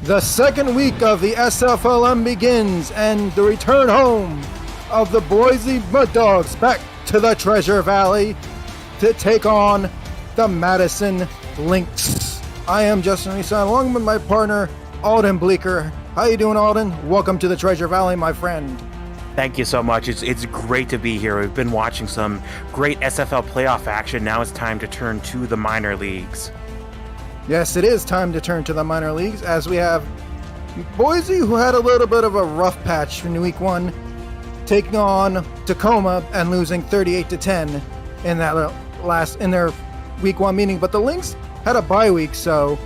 The second week of the SFLm begins, and the return home of the Boise Mud Dogs back to the Treasure Valley to take on the Madison Lynx. I am Justin Reeson, along with my partner, Alden Bleeker. How you doing, Alden? Welcome to the Treasure Valley, my friend. Thank you so much. It's great to be here. We've been watching some great SFL playoff action. Now it's time to turn to the minor leagues. Yes, it is time to turn to the minor leagues, as we have Boise, who had a little bit of a rough patch in week one, taking on Tacoma and losing 38-10 in their week one meeting. But the Lynx had a bye week, so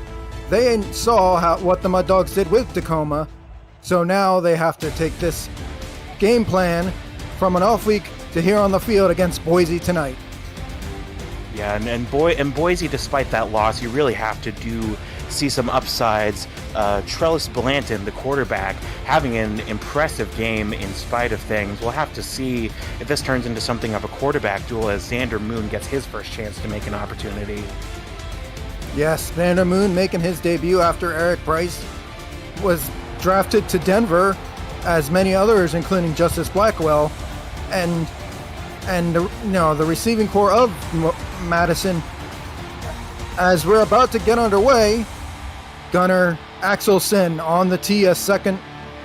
they saw what the Mud Dogs did with Tacoma. So now they have to take this game plan from an off week to here on the field against Boise tonight. Yeah, and Boise, despite that loss, you really have to see some upsides. Trellis Blanton, the quarterback, having an impressive game in spite of things. We'll have to see if this turns into something of a quarterback duel as Xander Moon gets his first chance to make an opportunity. Yes, Xander Moon making his debut after Eric Price was drafted to Denver, as many others, including Justice Blackwell, and the receiving core of Madison. As we're about to get underway, Gunnar Axelson on the tee, a second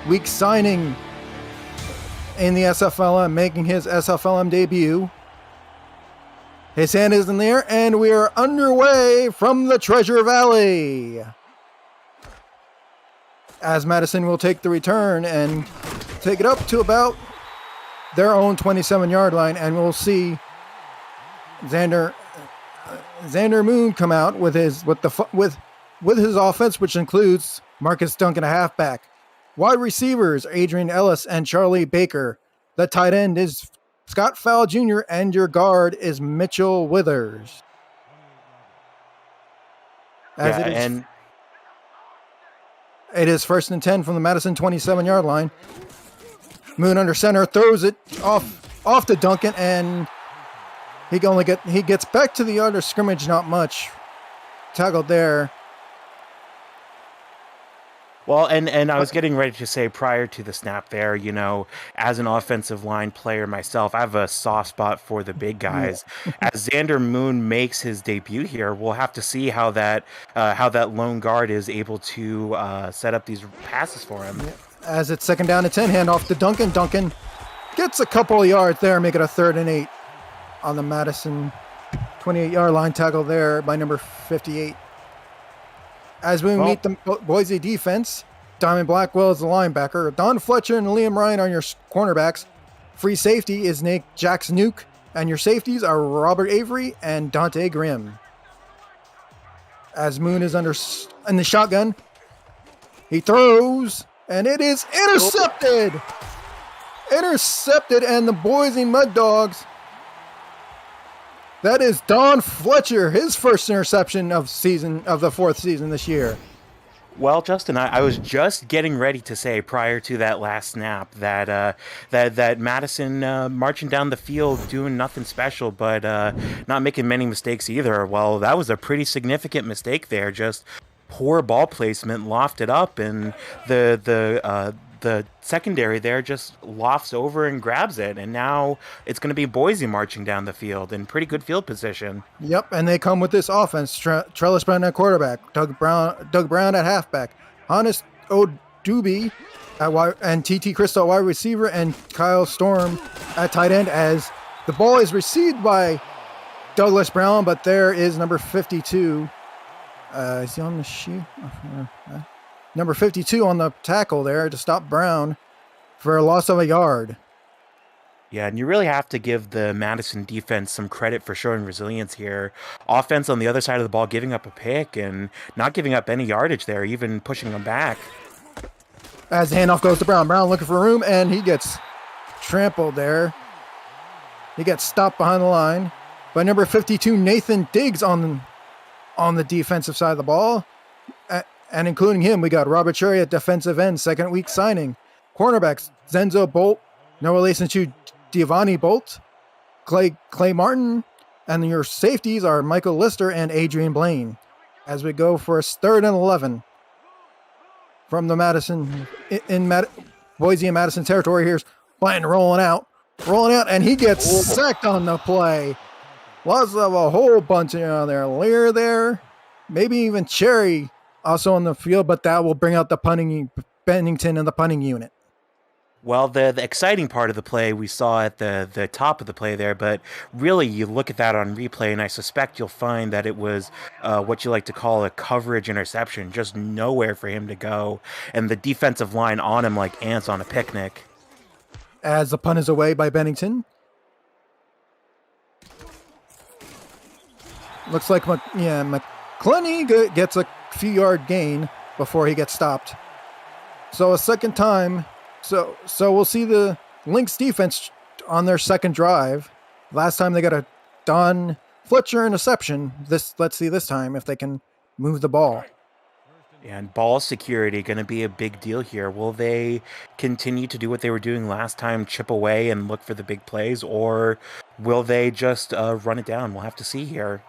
week signing in the SFLm, making his SFLm debut. His hand is in the air, and we are underway from the Treasure Valley, as Madison will take the return and take it up to about their own 27-yard line, and we'll see Xander Moon come out with his offense, which includes Marcus Duncan, a halfback, wide receivers Adrian Ellis and Charlie Baker. The tight end is Scott Fowle Jr., and your guard is Mitchell Withers. It is first and 10 from the Madison 27-yard line. Moon under center, throws it off to Duncan, and he gets back to the yard of scrimmage, not much. Tackled there. Well, and I was getting ready to say prior to the snap there, as an offensive line player myself, I have a soft spot for the big guys. As Xander Moon makes his debut here, we'll have to see how that lone guard is able to set up these passes for him. Yeah. As it's second down and 10, handoff to Duncan. Duncan gets a couple of yards there, make it a 3rd and 8 on the Madison 28-yard line, tackle there by number 58. As we meet the Boise defense, Diamond Blackwell is the linebacker. Don Fletcher and Liam Ryan are your cornerbacks. Free safety is Nate Jackson-Nuke, and your safeties are Robert Avery and Dante Grimm. As Moon is in the shotgun, he throws, and it is intercepted! Intercepted, and the Boise Mud Dogs. That is Don Fletcher, his first interception of the 4th season this year. Well, Justin, I was just getting ready to say prior to that last snap that Madison marching down the field doing nothing special, but not making many mistakes either. Well, that was a pretty significant mistake there. Just poor ball placement, lofted up, and the secondary there just lofts over and grabs it, and now it's going to be Boise marching down the field in pretty good field position. Yep, and they come with this offense. Trellis Brown at quarterback, Doug Brown at halfback, Honest Odubi and TT Crystal at wide receiver, and Kyle Storm at tight end, as the ball is received by Douglas Brown, but there is number 52. Is he on the sheet? Number 52 on the tackle there to stop Brown for a loss of a yard. Yeah, and you really have to give the Madison defense some credit for showing resilience here. Offense on the other side of the ball giving up a pick and not giving up any yardage there, even pushing them back. As the handoff goes to Brown. Brown looking for room, and he gets trampled there. He gets stopped behind the line by number 52, Nathan Diggs on the defensive side of the ball. And including him, we got Robert Cherry at defensive end, second week signing. Cornerbacks, Zenzo Bolt, no relation to Giovanni Bolt, Clay Martin, and your safeties are Michael Lister and Adrian Blaine. As we go for a 3rd and 11. from the Madison Boise and Madison territory. Here's Blanton rolling out, and he gets sacked on the play. Lots of a whole bunch on there. Lear there, maybe even Cherry also on the field, but that will bring out the Bennington and the punting unit. Well, the exciting part of the play we saw at the top of the play there, but really you look at that on replay, and I suspect you'll find that it was what you like to call a coverage interception, just nowhere for him to go, and the defensive line on him like ants on a picnic. As the punt is away by Bennington. Looks like McClenny gets a few yard gain before he gets stopped. So a second time. So we'll see the Lynx defense on their second drive. Last time they got a Don Fletcher interception. Let's see this time if they can move the ball. And ball security going to be a big deal here. Will they continue to do what they were doing last time, chip away and look for the big plays, or will they just run it down? We'll have to see here.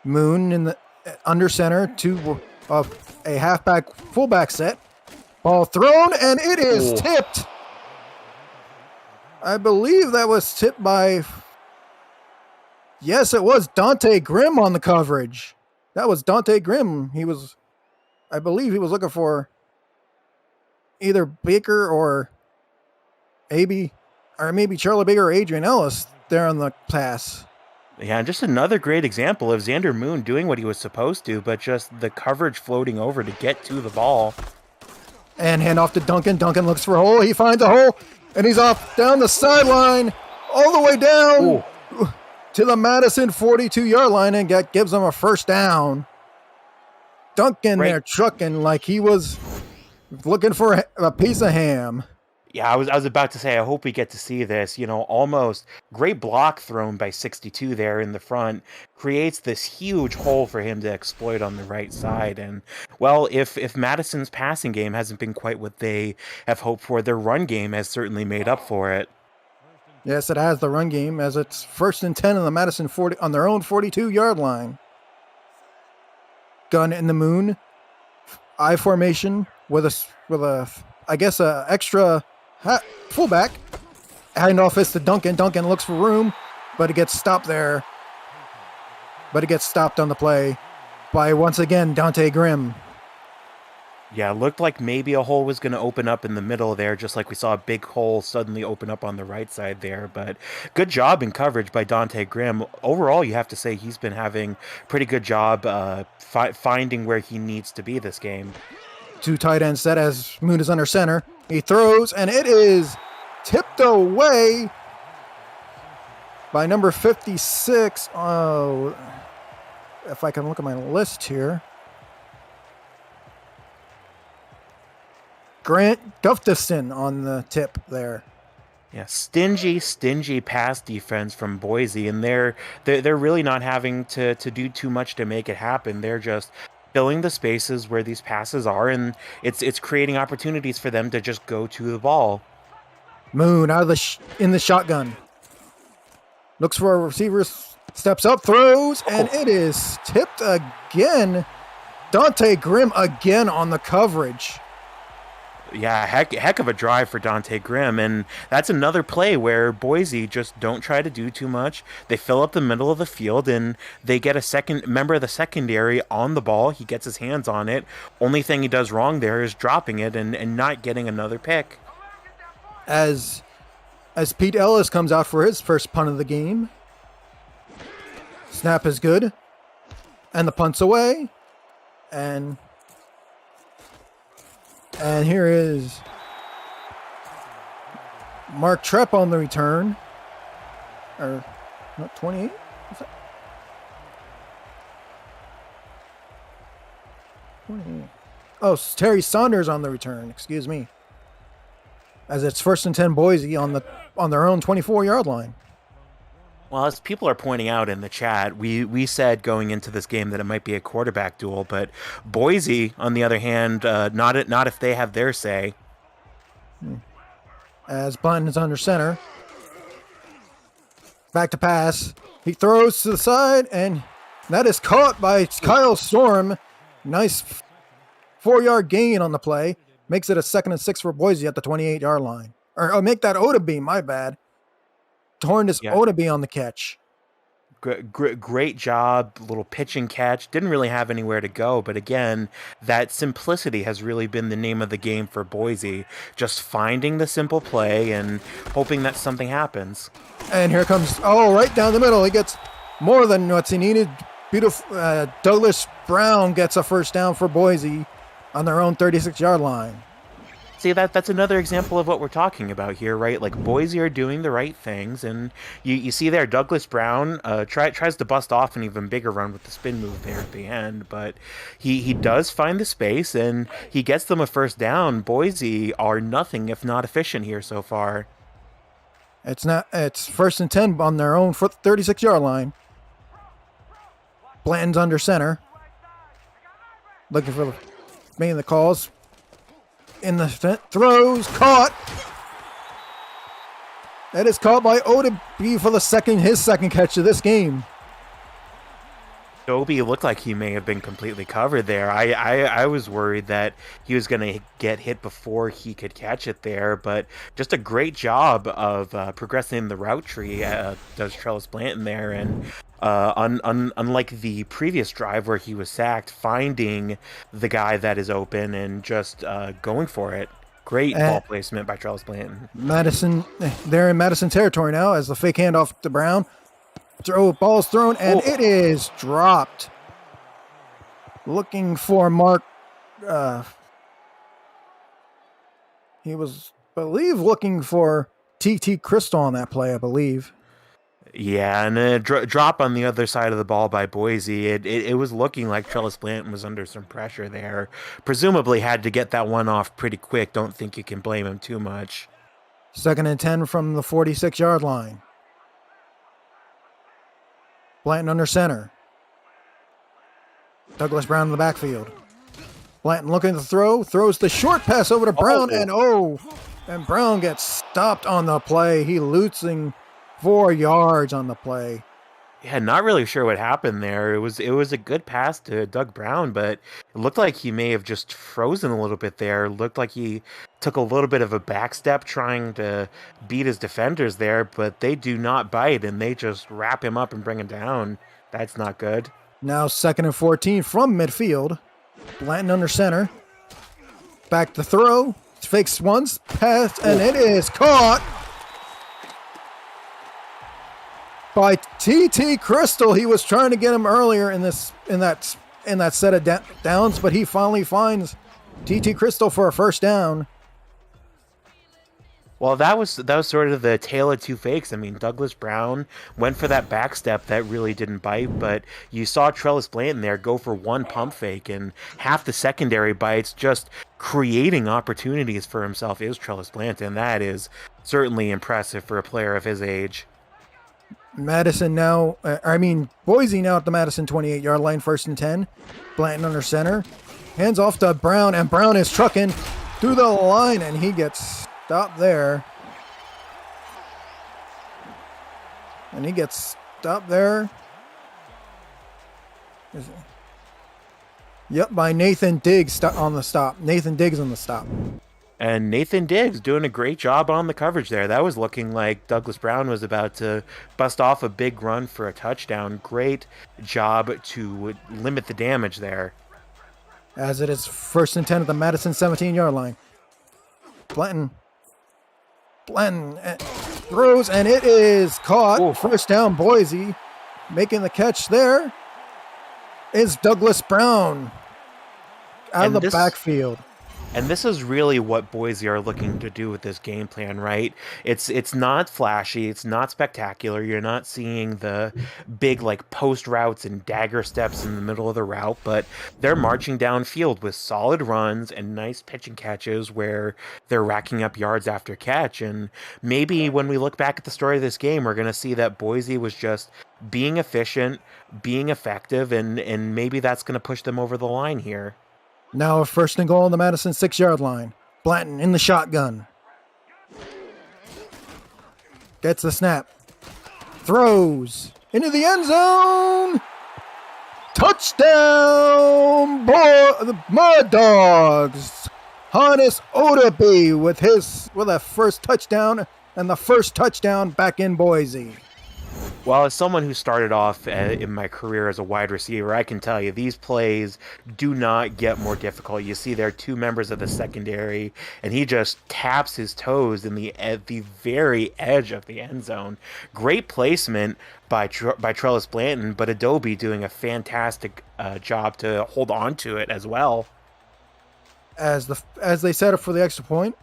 Moon in the under center to a halfback fullback set. Ball thrown, and it is tipped. I believe that was tipped by... Yes, it was Dante Grimm on the coverage. That was Dante Grimm. I believe he was looking for either Baker or maybe Charlie Baker or Adrian Ellis there on the pass. Yeah, and just another great example of Xander Moon doing what he was supposed to, but just the coverage floating over to get to the ball. And hand off to Duncan. Duncan looks for a hole. He finds a hole, and he's off down the sideline, all the way down to the Madison 42-yard line, and gives them a first down. Duncan there trucking like he was looking for a piece of ham. Yeah, I was about to say, I hope we get to see this. Almost great block thrown by 62 there in the front. Creates this huge hole for him to exploit on the right side. And, well, if Madison's passing game hasn't been quite what they have hoped for, their run game has certainly made up for it. Yes, it has, the run game, as it's 1st and 10 on the Madison 40 on their own 42-yard line. Gun in the Moon. I formation with a extra fullback. Handoff is to Duncan. Duncan looks for room, but it gets stopped there. But it gets stopped on the play by, once again, Dante Grimm. Yeah, it looked like maybe a hole was going to open up in the middle there, just like we saw a big hole suddenly open up on the right side there. But good job in coverage by Dante Grimm. Overall, you have to say he's been having pretty good job finding where he needs to be this game. 2 tight end set as Moon is under center. He throws, and it is tipped away by number 56. Oh, if I can look at my list here. Grant Gustafson on the tip there. Yeah, stingy pass defense from Boise, and they're really not having to do too much to make it happen. They're just filling the spaces where these passes are, and it's creating opportunities for them to just go to the ball. Moon out of in the shotgun. Looks for a receiver, steps up, throws, and it is tipped again. Dante Grimm again on the coverage. Yeah, heck of a drive for Dante Grimm, and that's another play where Boise just don't try to do too much. They fill up the middle of the field, and they get a second member of the secondary on the ball. He gets his hands on it. Only thing he does wrong there is dropping it and not getting another pick. As Pete Ellis comes out for his first punt of the game. Snap is good, and the punt's away, and here is Mark Trepp on the return. Or, not 28? What's that? 28. Oh, Terry Saunders on the return. Excuse me. As it's 1st and 10 Boise on their own 24-yard line. Well, as people are pointing out in the chat, we said going into this game that it might be a quarterback duel, but Boise, on the other hand, not if they have their say. As Blanton is under center. Back to pass. He throws to the side, and that is caught by Kyle Storm. Nice 4-yard gain on the play. Makes it a 2nd and 6 for Boise at the 28-yard line. Or make that Odabe, my bad. Torn Yeah. Odabe on the catch. Great job, little pitch and catch. Didn't really have anywhere to go, but again, that simplicity has really been the name of the game for Boise. Just finding the simple play and hoping that something happens. And here comes, right down the middle. He gets more than what he needed. Beautiful. Douglas Brown gets a first down for Boise on their own 36-yard line. See, that's another example of what we're talking about here, right? Like, Boise are doing the right things, and you see there, Douglas Brown tries to bust off an even bigger run with the spin move there at the end, but he does find the space, and he gets them a first down. Boise are nothing if not efficient here so far. It's 1st and 10 on their own 36-yard line. Blanton's under center. Looking for making the calls. In the throws, caught. That is caught by Odabe for his second catch of this game. Odabe looked like he may have been completely covered there. I was worried that he was going to get hit before he could catch it there, but just a great job of progressing the route tree does Trellis Blanton there, and unlike the previous drive where he was sacked, finding the guy that is open and just going for it. Great ball placement by Trellis Blanton. Madison, they're in Madison territory now as the fake handoff to Brown. Ball's thrown, and it is dropped. Looking for Mark. He was, looking for T.T. Crystal on that play, I believe. Yeah, and a drop on the other side of the ball by Boise. It was looking like Trellis Blanton was under some pressure there. Presumably had to get that one off pretty quick. Don't think you can blame him too much. 2nd and 10 from the 46-yard line. Blanton under center. Douglas Brown in the backfield. Blanton looking to throw. Throws the short pass over to Brown. And Brown gets stopped on the play. He losing 4 yards on the play. Yeah, not really sure what happened there. It was a good pass to Doug Brown, but it looked like he may have just frozen a little bit there. It looked like he took a little bit of a back step trying to beat his defenders there, but they do not bite, and they just wrap him up and bring him down. That's not good. Now 2nd and 14 from midfield. Blanton under center. Back to throw. Fakes once, pass, and it is caught by T.T. Crystal. He was trying to get him earlier in that set of downs, but he finally finds T.T. Crystal for a first down. Well, that was sort of the tale of two fakes. I mean, Douglas Brown went for that back step that really didn't bite, but you saw Trellis Blanton there go for one pump fake, and half the secondary bites just creating opportunities for himself is Trellis Blanton. That is certainly impressive for a player of his age. Boise now at the Madison 28-yard line, 1st and 10. Blanton under center. Hands off to Brown, and Brown is trucking through the line, and he gets stopped there. By Nathan Diggs on the stop. Nathan Diggs on the stop. And Nathan Diggs doing a great job on the coverage there. That was looking like Douglas Brown was about to bust off a big run for a touchdown. Great job to limit the damage there. As it is 1st and 10 at the Madison 17-yard line. Blanton throws, and it is caught. Ooh. First down, Boise. Making the catch there is Douglas Brown out of the backfield. And this is really what Boise are looking to do with this game plan, right? It's not flashy, it's not spectacular. You're not seeing the big post routes and dagger steps in the middle of the route, but they're marching downfield with solid runs and nice pitch and catches where they're racking up yards after catch. And maybe when we look back at the story of this game, we're going to see that Boise was just being efficient, being effective, and maybe that's going to push them over the line here. Now 1st and goal on the Madison 6-yard line. Blanton in the shotgun. Gets the snap. Throws into the end zone. Touchdown, the Mud Dogs. Hannes Odaby with a first touchdown and the first touchdown back in Boise. Well, as someone who started off in my career as a wide receiver, I can tell you these plays do not get more difficult. You see there are two members of the secondary, and he just taps his toes at the very edge of the end zone. Great placement by Trellis Blanton, but Adobe doing a fantastic job to hold on to it as well. As they set up for the extra point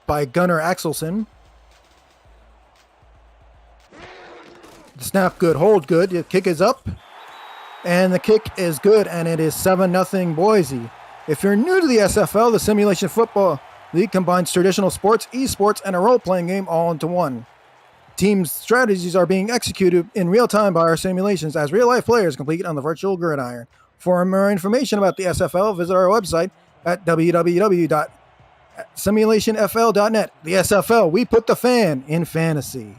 by Gunnar Axelson. The snap good, hold good. The kick is up, and the kick is good, and it is 7-0 Boise. If you're new to the SFL, the Simulation Football League combines traditional sports, esports, and a role-playing game all into one. Team strategies are being executed in real time by our simulations as real-life players complete on the virtual gridiron. For more information about the SFL, visit our website at www.simulationfl.net. The SFL, we put the fan in fantasy.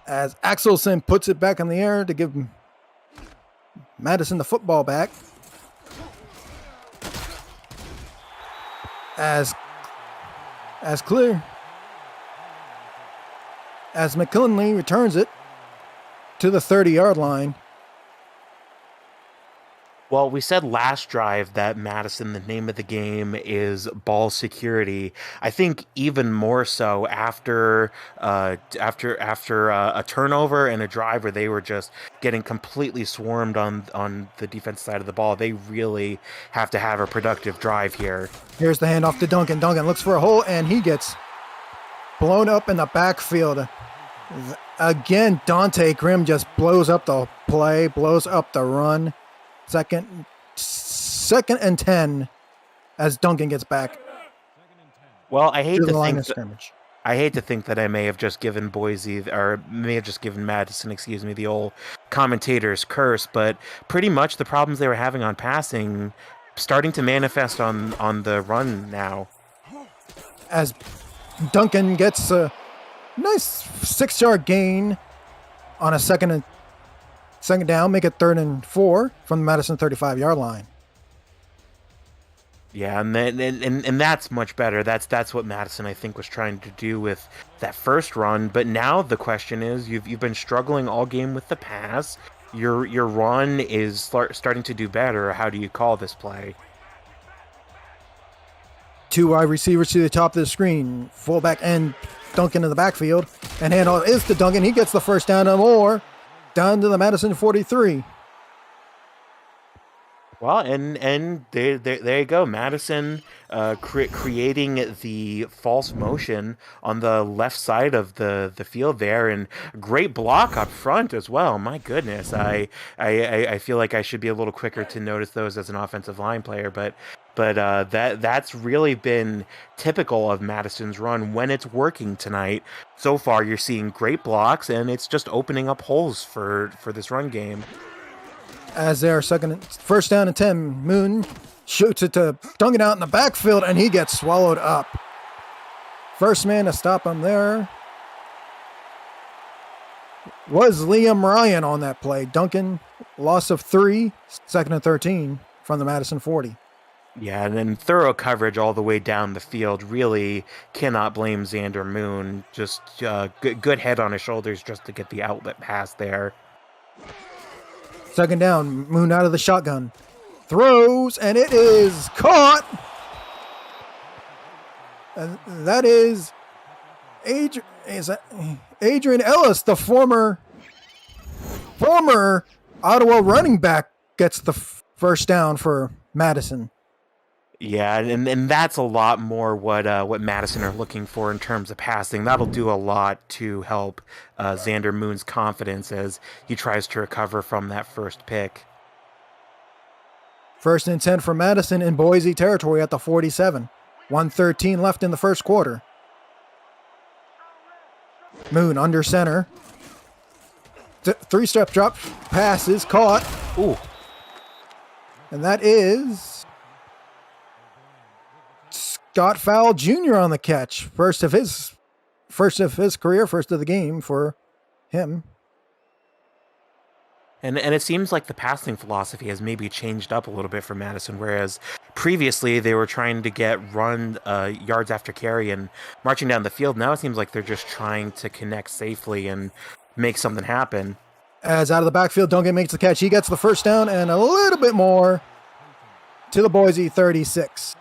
As Axelson puts it back in the air to give Madison the football back. As McKinley returns it to the 30-yard line. Well, we said last drive that Madison, the name of the game is ball security. I think even more so after a turnover and a drive where they were just getting completely swarmed on the defense side of the ball. They really have to have a productive drive here. Here's the handoff to Duncan. Duncan looks for a hole, and he gets blown up in the backfield. Again, Dante Grimm just blows up the play, blows up the run. Second and 10 as Duncan gets back. Well, I hate to the to line think of scrimmage. I hate to think that I may have just given Madison, the old commentator's curse, but pretty much the problems they were having on passing starting to manifest on the run now. As Duncan gets a nice 6-yard gain on a second down, make it 3rd and 4 from the Madison 35-yard line. Yeah, and that's much better. That's what Madison, I think, was trying to do with that first run. But now the question is, you've been struggling all game with the pass. Your run is starting to do better. How do you call this play? 2 wide receivers to the top of the screen, fullback and Duncan in the backfield, and handoff is to Duncan. He gets the first down and more. Down to the Madison 43. Well, and there you go. Madison creating the false motion on the left side of the field there, and great block up front as well. My goodness, I feel like I should be a little quicker to notice those as an offensive line player, but that's really been typical of Madison's run when it's working tonight. So far, you're seeing great blocks, and it's just opening up holes for this run game. As their first down and 10, Moon shoots it to Duncan out in the backfield, and he gets swallowed up. First man to stop him there was Liam Ryan on that play. Duncan, loss of 3, 2nd and 13 from the Madison 40. Yeah, and then thorough coverage all the way down the field. Really cannot blame Xander Moon. Just good head on his shoulders just to get the outlet pass there. 2nd down, Moon out of the shotgun. Throws, and it is caught. And that is Adrian Ellis, the former Ottawa running back, gets the first down for Madison. Yeah, and that's a lot more what Madison are looking for in terms of passing. That'll do a lot to help Xander Moon's confidence as he tries to recover from that first pick. 1st and 10 for Madison in Boise territory at the 47. 1:13 left in the first quarter. Moon under center. 3-step drop pass is caught. Ooh. And that is Scott Fowle Jr. on the catch. First of his career, first of the game for him. And it seems like the passing philosophy has maybe changed up a little bit for Madison, whereas previously they were trying to get run yards after carry and marching down the field. Now it seems like they're just trying to connect safely and make something happen. As out of the backfield, Duncan makes the catch. He gets the first down and a little bit more to the Boise 36.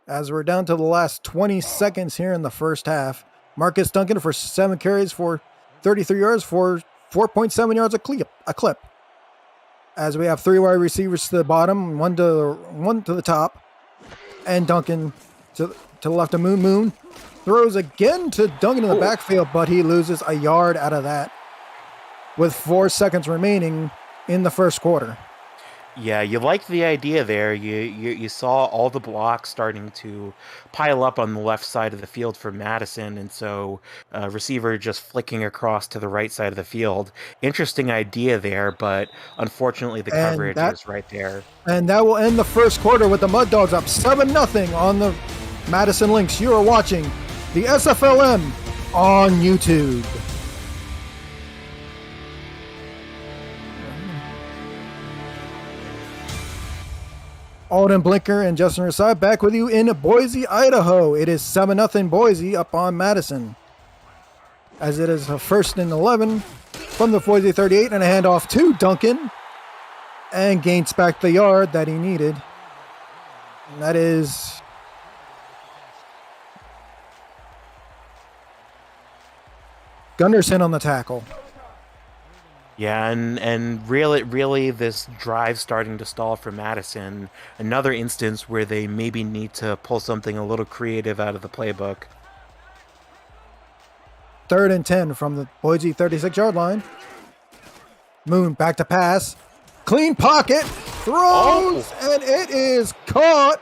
As we're down to the last 20 seconds here in the first half, Marcus Duncan for 7 carries for 33 yards for 4.7 yards a clip. As we have 3 wide receivers to the bottom, one to the top, and Duncan to the left of Moon. Throws again to Duncan in the backfield, but he loses a yard out of that with 4 seconds remaining in the first quarter. Yeah, you like the idea there. You saw all the blocks starting to pile up on the left side of the field for Madison, and so receiver just flicking across to the right side of the field. Interesting idea there, but unfortunately the coverage is right there. And that will end the first quarter with the Mud Dogs up 7-0 on the Madison Lynx. You are watching the SFLm on YouTube. Alden Blinker and Justin Rasai back with you in Boise, Idaho. It is 7-0 Boise up on Madison. As it is a 1st and 11 from the Boise 38 and a handoff to Duncan. And gains back the yard that he needed. And that is Gunderson on the tackle. Yeah, and really this drive starting to stall for Madison. Another instance where they maybe need to pull something a little creative out of the playbook. 3rd and 10 from the Boise 36-yard line. Moon back to pass. Clean pocket. Throws, and it is caught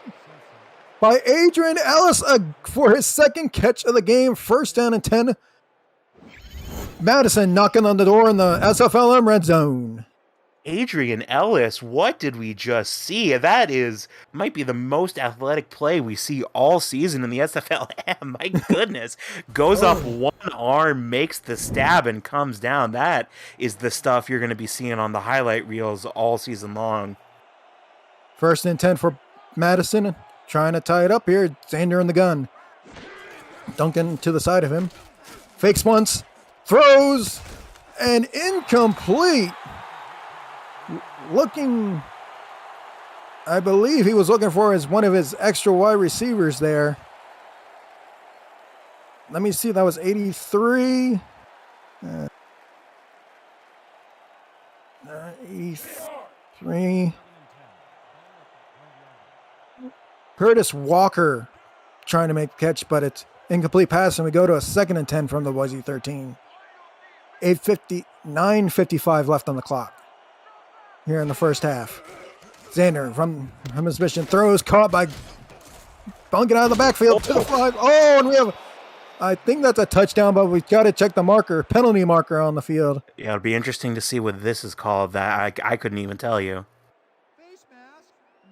by Adrian Ellis for his 2nd catch of the game. 1st down and 10. Madison knocking on the door in the SFLm red zone. Adrian Ellis, what did we just see? That might be the most athletic play we see all season in the SFLm. My goodness. Goes up one arm, makes the stab, and comes down. That is the stuff you're going to be seeing on the highlight reels all season long. 1st and 10 for Madison. Trying to tie it up here. Zander in the gun. Duncan to the side of him. Fakes once. Throws. And incomplete. Looking, I believe he was looking for one of his extra wide receivers there. Let me see, that was 83. 83. Curtis Walker trying to make the catch, but it's incomplete pass, and we go to a 2nd and 10 from the Boise 13. 9:55 left on the clock here in the first half. Zander from his mission throws, caught by Duncan out of the backfield to the 5. Oh, and we have, I think that's a touchdown, but we've got to check the penalty marker on the field. Yeah, it'll be interesting to see what this is called. That I couldn't even tell you.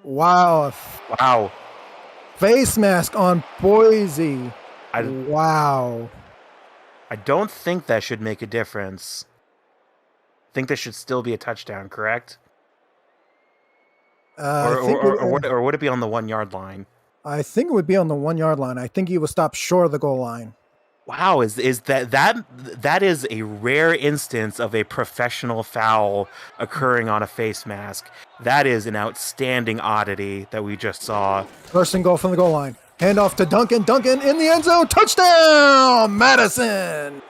Wow. Face mask on Boise. Wow. I don't think that should make a difference. I think this should still be a touchdown, correct? Or would it be on the 1 yard line? I think it would be on the 1 yard line. I think he was stopped short of the goal line. Wow, is that is a rare instance of a professional foul occurring on a face mask. That is an outstanding oddity that we just saw. 1st and goal from the goal line. Handoff to Duncan. Duncan in the end zone. Touchdown, Madison!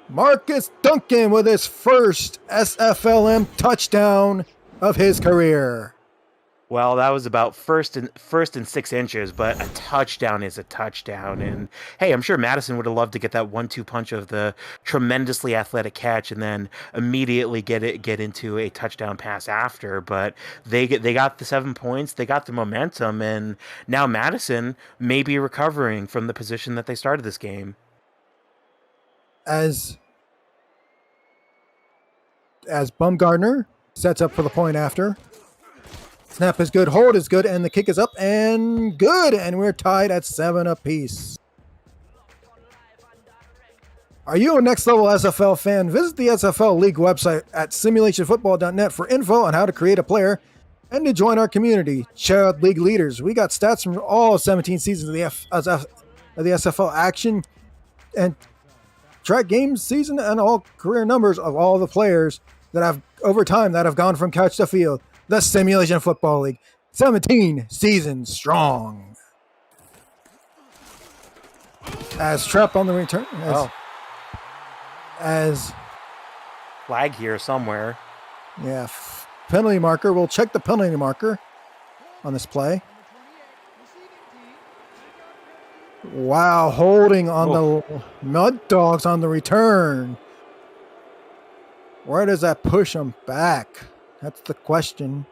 Marcus Duncan with his first SFLm touchdown of his career. Well, that was about first and 6 inches, but a touchdown is a touchdown. And hey, I'm sure Madison would have loved to get that 1-2 punch of the tremendously athletic catch and then immediately get into a touchdown pass after. But they got the 7 points, they got the momentum, and now Madison may be recovering from the position that they started this game. As Bumgardner sets up for the point after. Snap is good, hold is good, and the kick is up and good, and we're tied at 7 apiece. Are you a next level SFL fan? Visit the SFL League website at simulationfl.net for info on how to create a player and to join our community. Check out league leaders. We got stats from all 17 seasons of the SFL action and track games season and all career numbers of all the players that have over time that have gone from couch to field. The Simulation Football League, 17 seasons strong. As Trap on the return. As flag here somewhere. Yeah, penalty marker. We'll check the penalty marker on this play. Wow, holding on the Mud Dogs on the return. Where does that push them back? That's the question.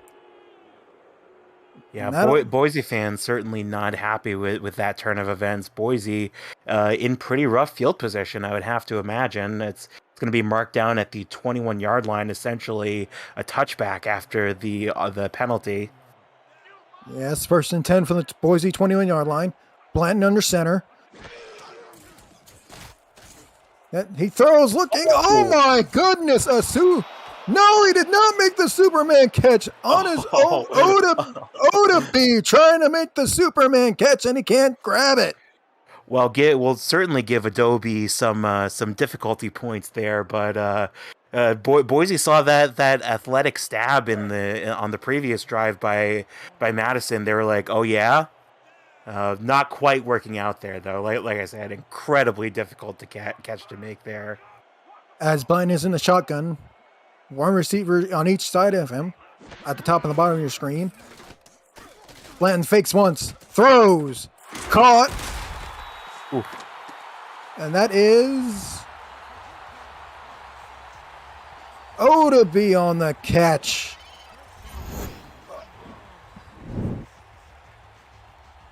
Yeah, Boise fans certainly not happy with that turn of events. Boise in pretty rough field position, I would have to imagine. It's going to be marked down at the 21-yard line, essentially a touchback after the penalty. Yes, 1st and 10 from the Boise 21-yard line. Blanton under center. He throws looking. Oh my goodness, No, he did not make the Superman catch on his own. Oda B trying to make the Superman catch, and he can't grab it. Well, we'll certainly give Adobe some difficulty points there, but Boise saw that athletic stab on the previous drive by Madison. They were like, oh yeah, not quite working out there though. Like I said, incredibly difficult to catch to make there. As Blanton is in the shotgun. One receiver on each side of him at the top and the bottom of your screen. Blanton fakes once, throws, caught. Ooh. And that is Oda B on the catch.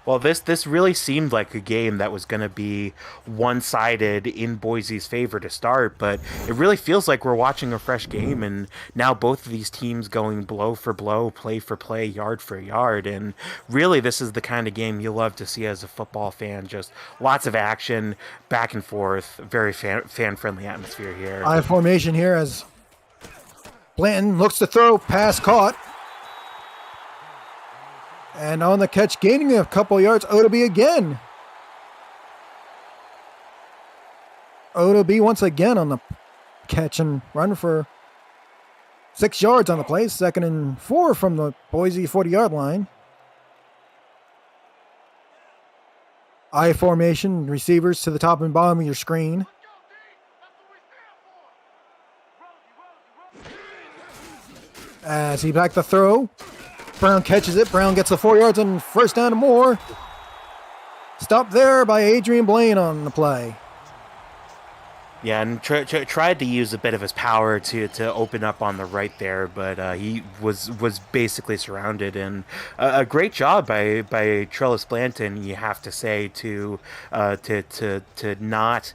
Well, this really seemed like a game that was going to be one-sided in Boise's favor to start, but it really feels like we're watching a fresh game, and now both of these teams going blow for blow, play for play, yard for yard, and really this is the kind of game you love to see as a football fan. Just lots of action, back and forth, very fan-friendly atmosphere here. I formation here as Blanton looks to throw, pass caught. And on the catch, gaining a couple yards, Oda B again. Oda B once again on the catch and run for 6 yards on the play. 2nd and 4 from the Boise 40-yard line. I formation, receivers to the top and bottom of your screen. As he back the throw. Brown catches it. Brown gets the 4 yards and 1st down and more. Stopped there by Adrian Blaine on the play. Yeah, and tried to use a bit of his power to open up on the right there, but he was basically surrounded. And a great job by Trellis Blanton, you have to say, to not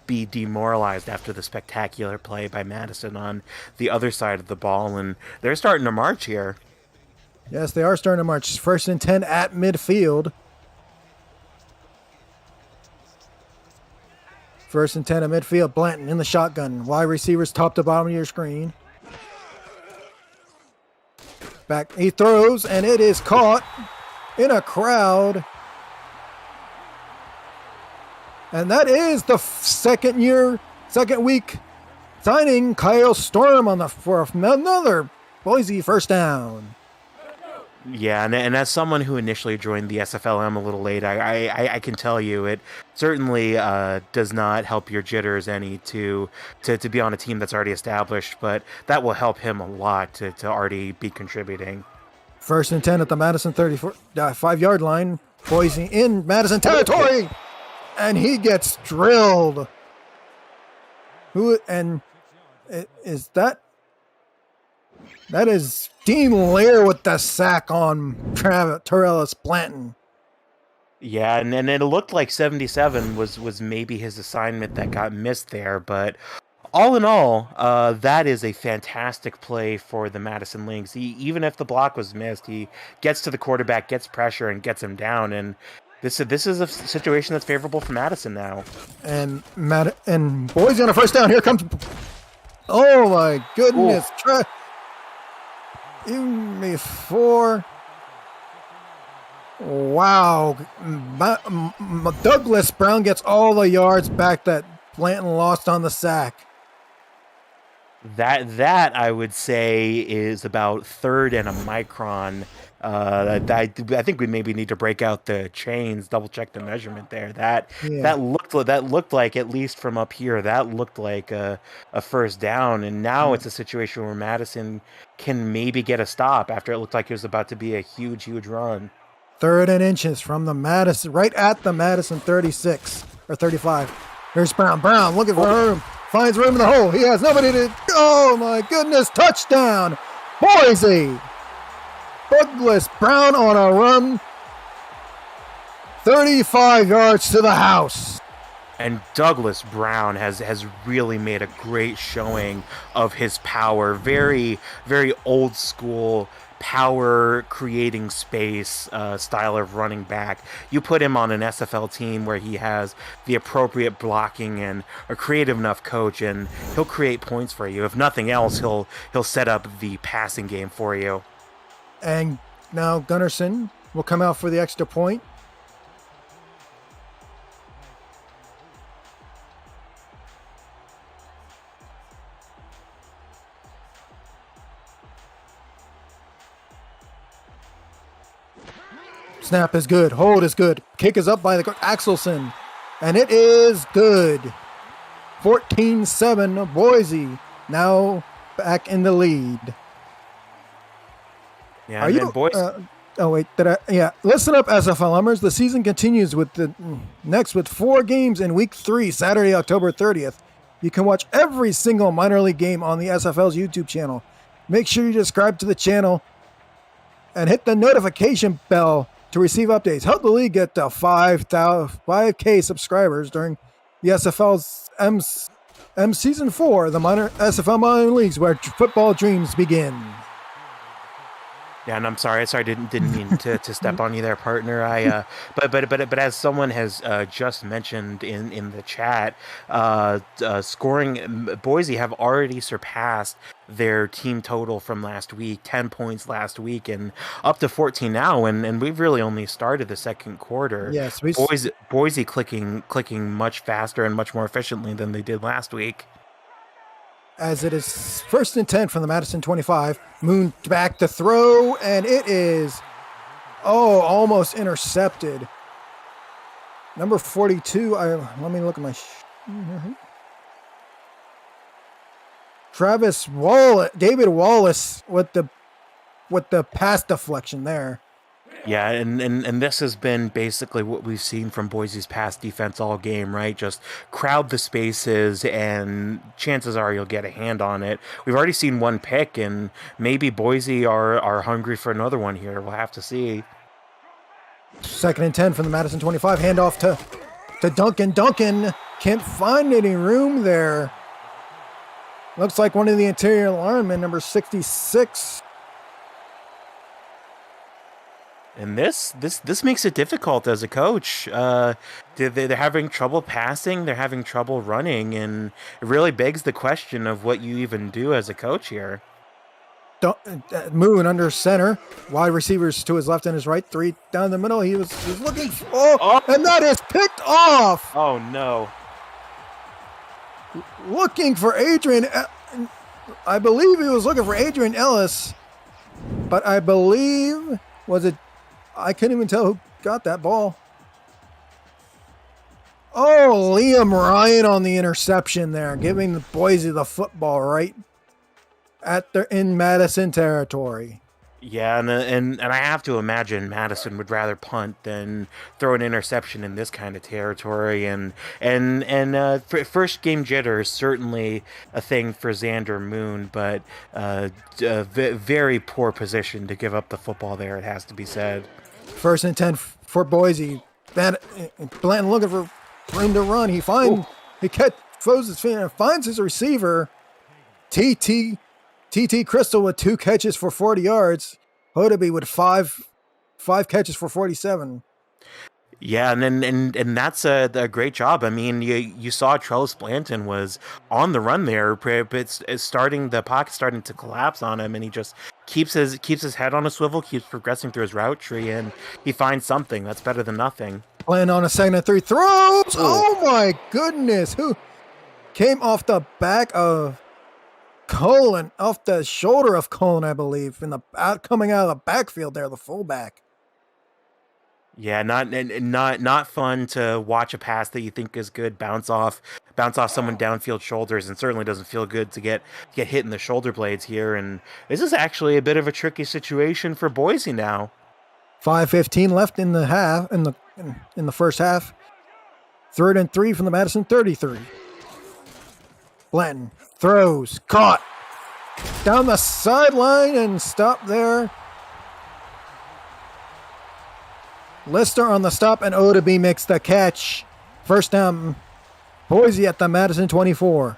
be demoralized after the spectacular play by Madison on the other side of the ball, and they're starting to march here. Yes, they are starting to march. 1st and 10 at midfield. 1st and 10 at midfield. Blanton in the shotgun. Wide receivers top to bottom of your screen. Back. He throws, and it is caught in a crowd. And that is the second week signing Kyle Storm for another Boise 1st down. Yeah, and as someone who initially joined the SFLm a little late, I can tell you it certainly does not help your jitters any to be on a team that's already established, but that will help him a lot to already be contributing. 1st and 10 at the Madison 5-yard line. Boise in Madison territory, and he gets drilled. Is that? That is Dean Lair with the sack on Trellis Blanton. Yeah, and it looked like 77 was maybe his assignment that got missed there, but all in all, that is a fantastic play for the Madison Lynx. Even if the block was missed, he gets to the quarterback, gets pressure, and gets him down. And this is a situation that's favorable for Madison now. And Boise on a first down. Here comes. Oh my goodness! Give me 4. Wow. Douglas Brown gets all the yards back that Blanton lost on the sack. That I would say is about third and a micron. I think we maybe need to break out the chains, double check the measurement there. That looked like, at least from up here, that looked like a first down, and now it's a situation where Madison can maybe get a stop after it looked like it was about to be a huge run. 3rd and inches from the Madison, right at the Madison 36 or 35. Here's Brown. Brown looking for room. Finds room in the hole. He has nobody to. Oh my goodness! Touchdown, Boise. Douglas Brown on a run. 35 yards to the house. And Douglas Brown has really made a great showing of his power. Very, very old school power creating space style of running back. You put him on an SFL team where he has the appropriate blocking and a creative enough coach, and he'll create points for you. If nothing else, he'll set up the passing game for you. And now Gunnarsson will come out for the extra point. Snap is good. Hold is good. Kick is up by the Axelson. And it is good. 14-7 Boise. Now back in the lead. Yeah, Boise. Listen up, SFLmers. The season continues with 4 games in week 3, Saturday, October 30th. You can watch every single minor league game on the SFL's YouTube channel. Make sure you subscribe to the channel and hit the notification bell to receive updates. Help the league get to 5K subscribers during the SFL's M Season 4, the SFL minor leagues where football dreams begin. Yeah, and I'm sorry. Didn't mean to step on you there, partner. But as someone has just mentioned in the chat, scoring, Boise have already surpassed their team total from last week, 10 points last week, and up to 14 now. And we've really only started the second quarter. Yes, Boise clicking much faster and much more efficiently than they did last week. As it is 1st and 10 from the Madison 25. Moon back to throw, and it is, almost intercepted. Number 42, let me look at my David Wallace with the pass deflection there. Yeah, and this has been basically what we've seen from Boise's pass defense all game, right? Just crowd the spaces, and chances are you'll get a hand on it. We've already seen one pick, and maybe Boise are hungry for another one here. We'll have to see. 2nd and 10 from the Madison 25. Handoff to Duncan. Duncan can't find any room there. Looks like one of the interior linemen, number 66. And this makes it difficult as a coach. They're having trouble passing, they're having trouble running, and it really begs the question of what you even do as a coach here. Moon under center, wide receivers to his left and his right, 3 down the middle. He was looking and that is picked off. Oh no! Looking for Adrian. I believe he was looking for Adrian Ellis, but I believe I couldn't even tell who got that ball. Oh, Liam Ryan on the interception there, giving the Boise the football right in Madison territory. Yeah, and I have to imagine Madison would rather punt than throw an interception in this kind of territory. And first game jitter is certainly a thing for Xander Moon, but very poor position to give up the football there, it has to be said. 1st and 10 for Boise. Blanton looking for room to run. He throws his feet and finds his receiver. TT Crystal with 2 catches for 40 yards. Hodeby with five catches for 47. Yeah, and that's a great job. I mean, you saw Trellis Blanton was on the run there, but it's starting, the pocket starting to collapse on him, and he just keeps his head on a swivel, keeps progressing through his route tree, and he finds something. That's better than nothing. Playing on a 2nd and 3, throws. Ooh. Oh my goodness! Who came off the back of Cullen, off the shoulder of Cullen, I believe, coming out of the backfield there, the fullback. Yeah, not fun to watch a pass that you think is good bounce off someone downfield shoulders, and certainly doesn't feel good to get hit in the shoulder blades here. And this is actually a bit of a tricky situation for Boise now. 5:15 left in the half, in the first half. 3rd and 3 from the Madison 33. Blanton throws, caught down the sideline and stopped there. Lister on the stop, and Hodeby makes the catch. First down, Boise at the Madison 24.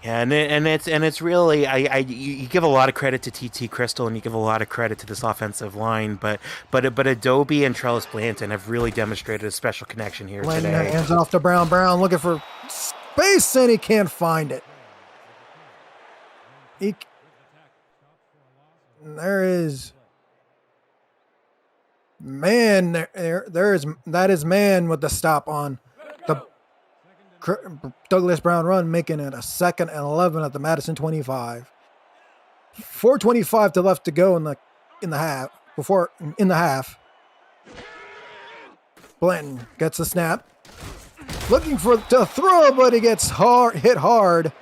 Yeah, and it's really, you give a lot of credit to TT Crystal, and you give a lot of credit to this offensive line, but Adobe and Trellis Blanton have really demonstrated a special connection here Blanton today. Hands off to Brown. Brown looking for space, and he can't find it. There is man. That is man with the stop on the Douglas Brown run, making it a 2nd and 11 at the Madison 25. 4:25 to left to go in the half. In the half, Blanton gets the snap, looking to throw, but he gets hit hard.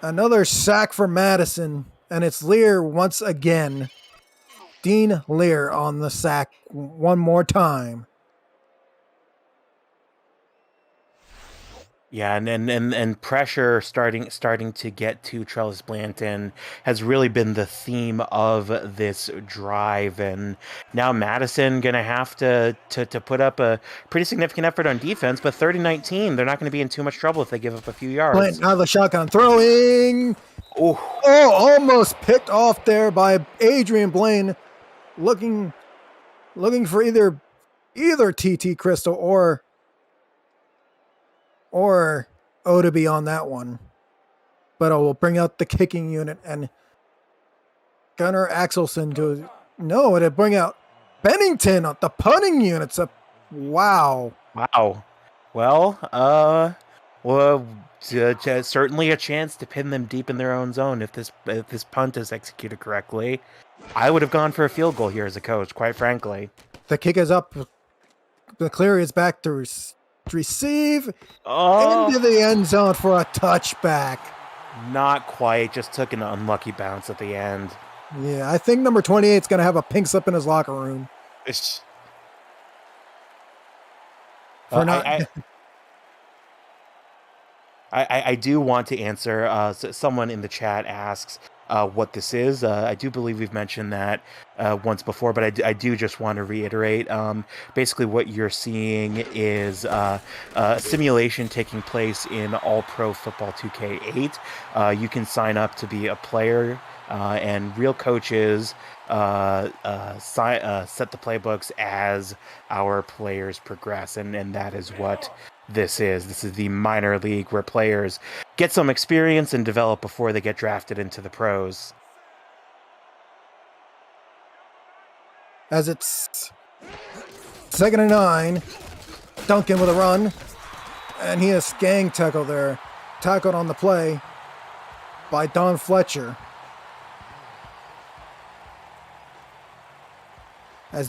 Another sack for Madison, and it's Lear once again. Dean Lear on the sack one more time. Yeah, and pressure starting to get to Trellis Blanton has really been the theme of this drive, and now Madison gonna have to put up a pretty significant effort on defense. But 30-19, they're not going to be in too much trouble if they give up a few yards. Blanton out of the shotgun, throwing. Oh, almost picked off there by Adrian Blaine, looking for either TT Crystal or Hodeby on that one. But I will bring out the kicking unit and Gunnar Axelson it'll bring out Bennington on the punting units. Wow. Well, certainly a chance to pin them deep in their own zone if this punt is executed correctly. I would have gone for a field goal here as a coach, quite frankly. The kick is up. McCleary is back to receive into the end zone for a touchback. Not quite. Just took an unlucky bounce at the end. Yeah, I think number 28 is going to have a pink slip in his locker room. I do want to answer. Someone in the chat asks what this is. I do believe we've mentioned that once before, but I do just want to reiterate. Basically, what you're seeing is a simulation taking place in All Pro Football 2K8. You can sign up to be a player, and real coaches set the playbooks as our players progress, and that is what this is. This is the minor league where players get some experience and develop before they get drafted into the pros. As it's 2nd and 9, Duncan with a run, and he is gang tackle there. Tackled on the play by Don Fletcher. As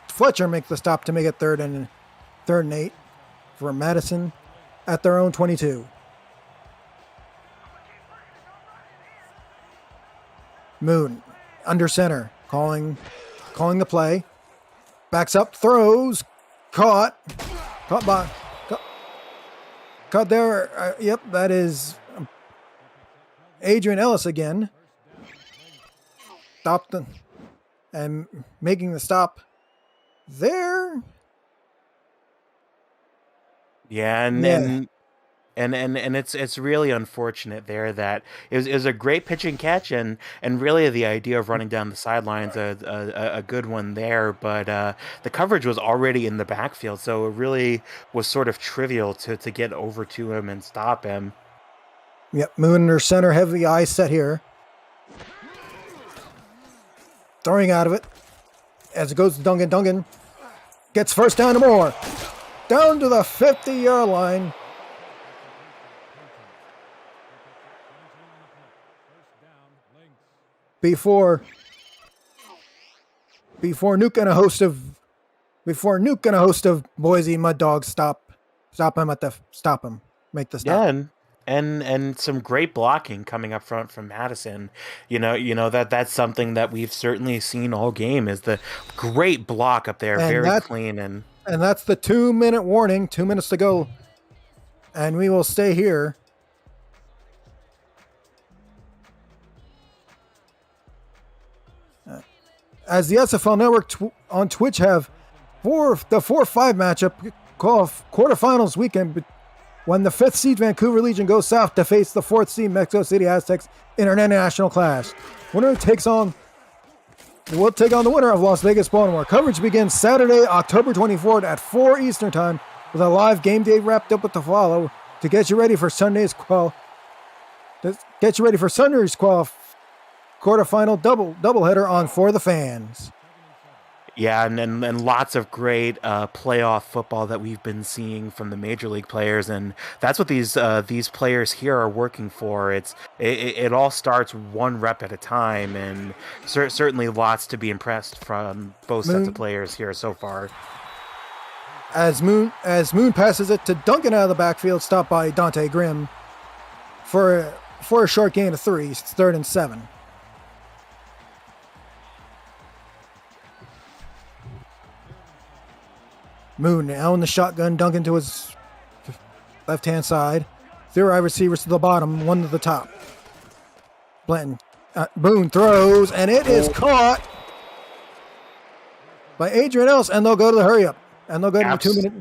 Fletcher makes the stop to make it 3rd and 8 for Madison at their own 22. Moon under center, calling the play. Backs up, throws, caught there. Yep, that is Adrian Ellis again. Stopped and making the stop there. Yeah, Yeah. and it's really unfortunate there that it was a great pitching catch, and really the idea of running down the sidelines a good one there, but the coverage was already in the backfield, so it really was sort of trivial to get over to him and stop him. Yep. Moon under center, heavy eye set here. Throwing out of it as it goes to Duncan. Duncan gets first down and more. Down to the 50-yard line. Before Nuke and a host of Boise Mud Dogs stop him, make the stop. Yeah, and some great blocking coming up front from Madison. That's something that we've certainly seen all game is the great block up there, And very clean. And that's the 2-minute warning. 2 minutes to go, and we will stay here. As the SFL Network on Twitch have the 4-5 matchup quarterfinals weekend when the 5th seed Vancouver Legion goes south to face the 4th seed Mexico City Aztecs in an international clash. We'll take on the winner of Las Vegas Baltimore. Coverage begins Saturday, October 24th at 4 Eastern Time with a live game day wrapped up with the follow to get you ready for Sunday's quarterfinal doubleheader on For the Fans. yeah, and lots of great playoff football that we've been seeing from the major league players, and that's what these players here are working for. It all starts one rep at a time, and certainly lots to be impressed from both sets of players here so far. As Moon passes it to Duncan out of the backfield, stopped by Dante Grimm for a short gain of 3, 3rd and 7. Moon now in the shotgun, Duncan to his left-hand side. 3 wide receivers to the bottom, 1 to the top. Blanton. Boone throws, and it is caught by Adrian Ellis, and they'll go to the hurry-up. And they'll go to the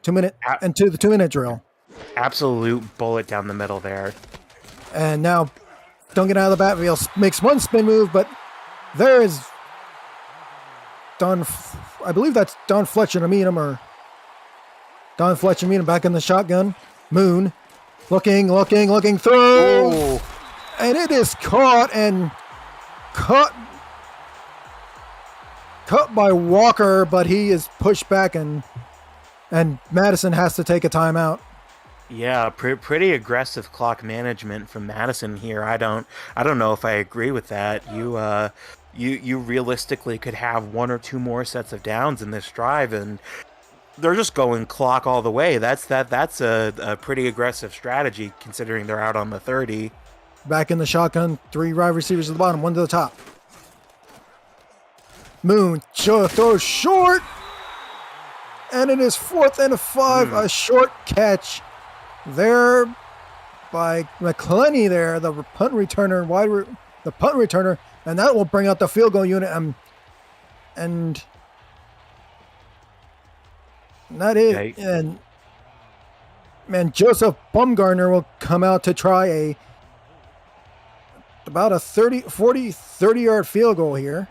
2-minute drill. Absolute bullet down the middle there. And now Duncan out of the backfield makes one spin move, but there is I believe that's Don Fletcher to meet him, or Don Fletcher meet him back in the shotgun. Moon looking, throw. Ooh. And it is caught cut by Walker, but he is pushed back, and Madison has to take a timeout. Yeah, pretty aggressive clock management from Madison here. I don't know if I agree with that. You realistically could have 1 or 2 more sets of downs in this drive, and they're just going clock all the way. That's a pretty aggressive strategy considering they're out on the 30. Back in the shotgun, 3 wide receivers at the bottom, 1 to the top. Moon throws short, and it is 4th and 5, a short catch there by McClenny there, the punt returner, and that will bring out the field goal unit, and that is, Okay. and man, Joseph Bumgarner will come out to try about a 30-yard field goal here.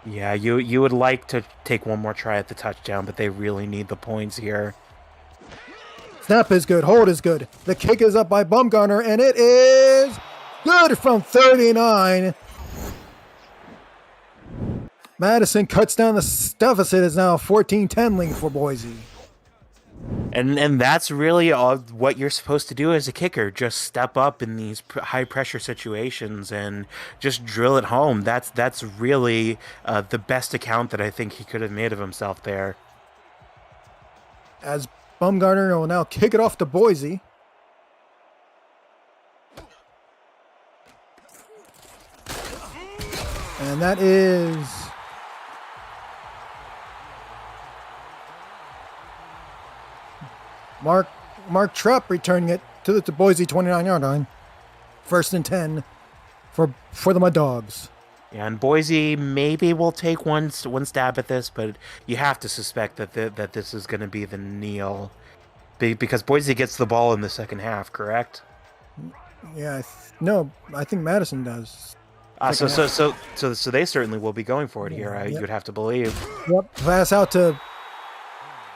Yeah, you would like to take one more try at the touchdown, but they really need the points here. Snap is good. Hold is good. The kick is up by Bumgarner, and it is good from 39. Madison cuts down the deficit. Is now 14-10 lead for Boise. And that's really all what you're supposed to do as a kicker. Just step up in these high pressure situations and just drill it home. That's really the best account that I think he could have made of himself there. As Bumgarner will now kick it off to Boise. And that is Mark Trapp returning it to the Boise 29-yard line. 1st and 10 for the Mud Dogs. Yeah, and Boise maybe will take one stab at this, but you have to suspect that this is going to be the kneel, because Boise gets the ball in the second half, correct? Yeah, no, I think Madison does. So Second so half. so so they certainly will be going for it here. Yep. You'd have to believe. Yep.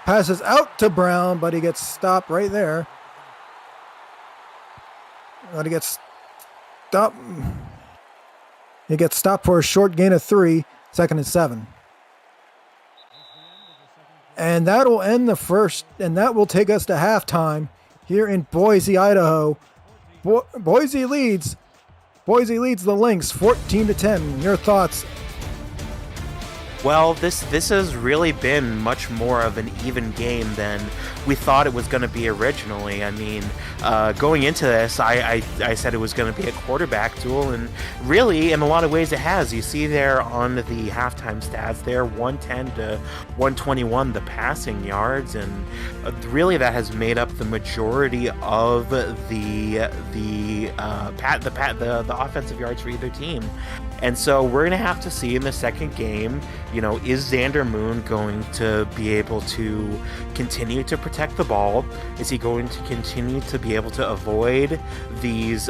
Passes out to Brown, but he gets stopped right there. But he gets stopped. He gets stopped for a short gain of 3, 2nd and 7. And that'll end the first, and that will take us to halftime here in Boise, Idaho. Boise leads the Lynx 14-10. Your thoughts? Well, this has really been much more of an even game than we thought it was going to be originally. I mean, going into this, I said it was going to be a quarterback duel, and really, in a lot of ways, it has. You see there on the halftime stats, there 110 to 121 the passing yards, and really that has made up the majority of the offensive yards for either team. And so we're going to have to see in the second game, is Xander Moon going to be able to continue to protect the ball? Is he going to continue to be able to avoid these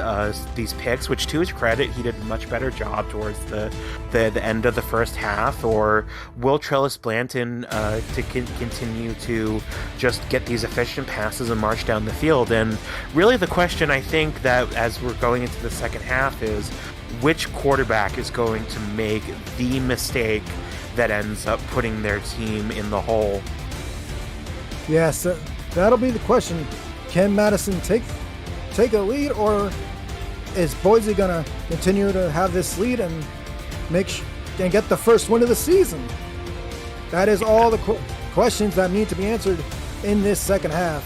picks, which to his credit, he did a much better job towards the end of the first half? Or will Trellis Blanton continue to just get these efficient passes and march down the field? And really the question, I think, that as we're going into the second half is, which quarterback is going to make the mistake that ends up putting their team in the hole? Yes, that'll be the question. Can Madison take a lead, or is Boise going to continue to have this lead and get the first win of the season? That is all the questions that need to be answered in this second half.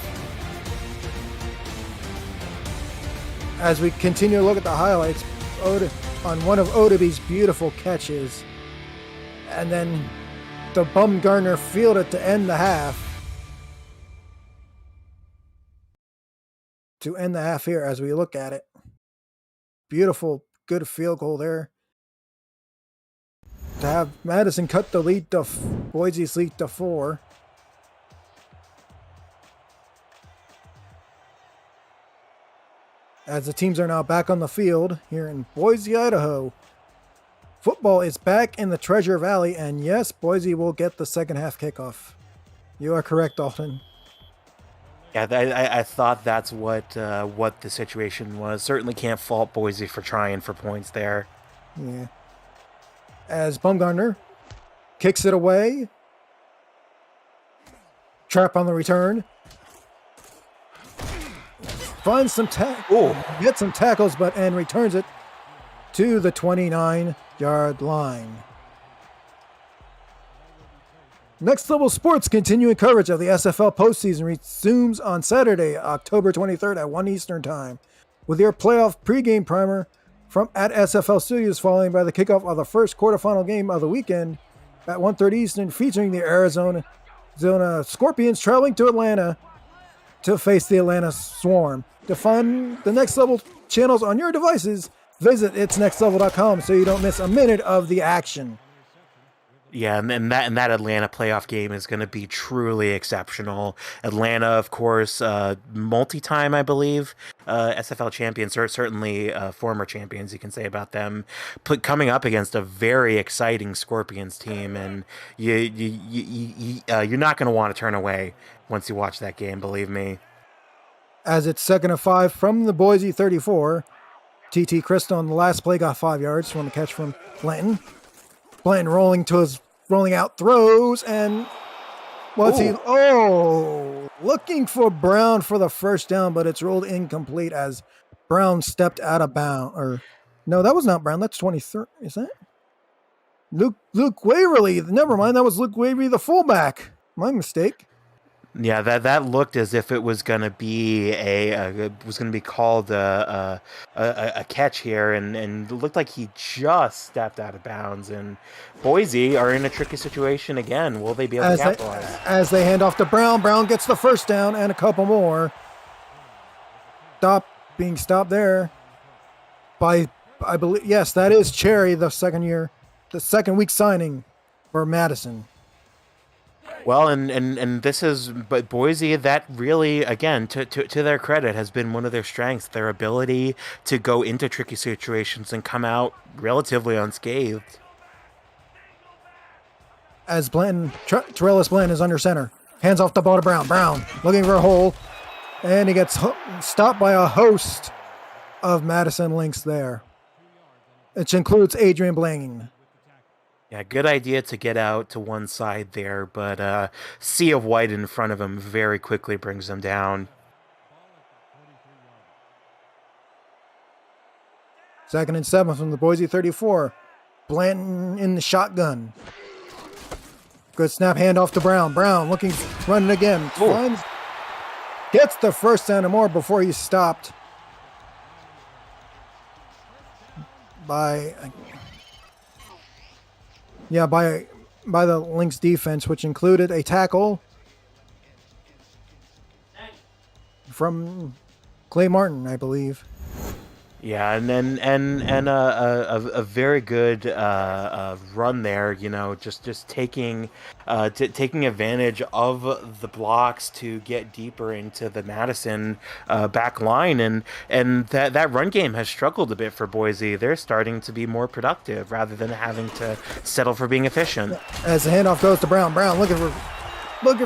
As we continue to look at the highlights, on one of Odabe's beautiful catches, and then the Bumgarner fielded to end the half. To end the half here as we look at it. Beautiful, good field goal there. To have Madison cut the lead to Boise's lead to 4. As the teams are now back on the field here in Boise, Idaho. Football is back in the Treasure Valley, and yes, Boise will get the second half kickoff. You are correct, Dalton. Yeah, I thought that's what the situation was. Certainly can't fault Boise for trying for points there. Yeah. As Bumgarner kicks it away. Trap on the return. Finds some gets some tackles, and returns it to the 29-yard line. Next Level Sports continuing coverage of the SFL postseason resumes on Saturday, October 23rd at 1 Eastern Time, with your playoff pregame primer from at SFL Studios, following by the kickoff of the first quarterfinal game of the weekend at 1:30 Eastern, featuring the Arizona Scorpions traveling to Atlanta to face the Atlanta Swarm. To find the Next Level channels on your devices, visit itsnextlevel.com so you don't miss a minute of the action. Yeah, and that Atlanta playoff game is going to be truly exceptional. Atlanta, of course, multi-time, I believe, SFL champions, or certainly former champions, you can say about them, coming up against a very exciting Scorpions team, and you're not going to want to turn away once you watch that game, believe me. As it's 2nd and 5 from the Boise 34, TT Crystal on the last play got 5 yards from the catch from Blanton. Blanton rolling out throws, and looking for Brown for the first down, but it's rolled incomplete as Brown stepped out of bounds. Or no, that was not Brown. That's 23. Is that Luke Waverly? Never mind. That was Luke Waverly, the fullback. My mistake. Yeah, that looked as if it was going to be called a catch here, and it looked like he just stepped out of bounds. And Boise are in a tricky situation again. Will they be able to capitalize? As they hand off to Brown, Brown gets the first down and a couple more. Being stopped there by I believe, yes, that is Cherry, the second week signing for Madison. Well, and this is, but Boise, that really, again, to their credit, has been one of their strengths, their ability to go into tricky situations and come out relatively unscathed. As Blanton, Torellis Blanton is under center. Hands off the ball to Brown. Brown looking for a hole, and he gets stopped by a host of Madison Lynx there, which includes Adrian Blaine. Yeah, good idea to get out to one side there, but sea of white in front of him very quickly brings him down. 2nd and 7 from the Boise 34. Blanton in the shotgun. Good snap, handoff to Brown. Brown looking, running again. Finds, gets the first down and more before he's stopped by the Lynx defense, which included a tackle from Clay Martin, I believe. Yeah, and a very good run there. You know, just taking taking advantage of the blocks to get deeper into the Madison back line, and that run game has struggled a bit for Boise. They're starting to be more productive rather than having to settle for being efficient. As the handoff goes to Brown, Brown looking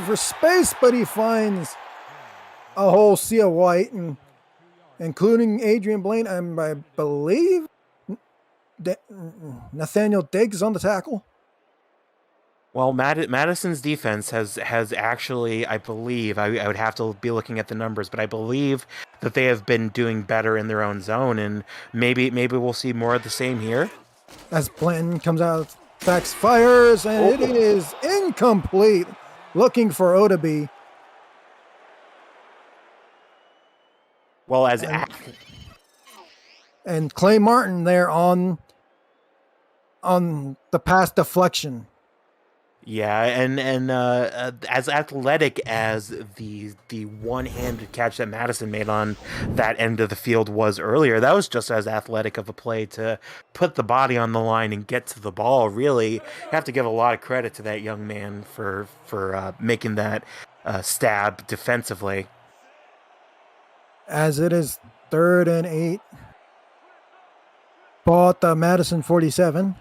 for space, but he finds a whole sea of white, and including Adrian Blaine, and I believe Nathaniel Diggs on the tackle. Well, Madison's defense has actually, I believe, I would have to be looking at the numbers, but I believe that they have been doing better in their own zone, and maybe we'll see more of the same here. As Blanton comes out, backs, fires, and it is incomplete. Looking for Odaby. Well, and Clay Martin there on the pass deflection. Yeah, and as athletic as the one-handed catch that Madison made on that end of the field was earlier, that was just as athletic of a play to put the body on the line and get to the ball. Really, you have to give a lot of credit to that young man for making that stab defensively. As it is 3rd and 8. Ball at the Madison 47.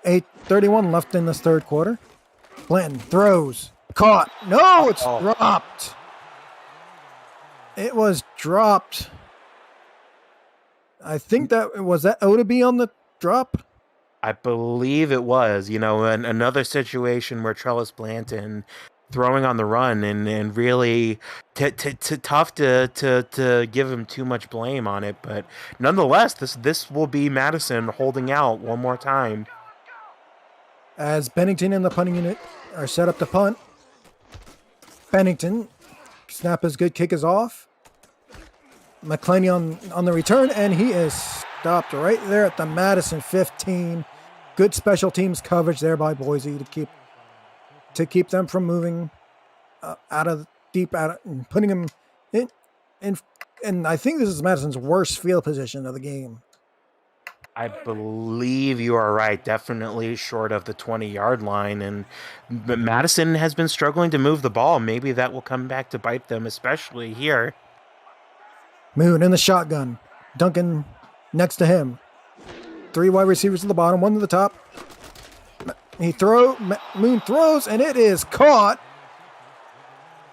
8:31 left in this third quarter. Blanton throws. Caught. No, it's dropped. It was dropped. I think that Odaby on the drop? I believe it was. You know, another situation where Trellis Blanton throwing on the run and really tough to give him too much blame on it, but nonetheless, this will be Madison holding out one more time. As Bennington and the punting unit are set up to punt. Bennington, snap is good, kick is off. McClaney on the return, and he is stopped right there at the Madison 15. Good special teams coverage there by Boise to keep them from moving and putting them in. And I think this is Madison's worst field position of the game. I believe you are right. Definitely short of the 20-yard line, but Madison has been struggling to move the ball. Maybe that will come back to bite them, especially here. Moon in the shotgun. Duncan next to him. 3 wide receivers at the bottom, 1 to the top. Moon throws, and it is caught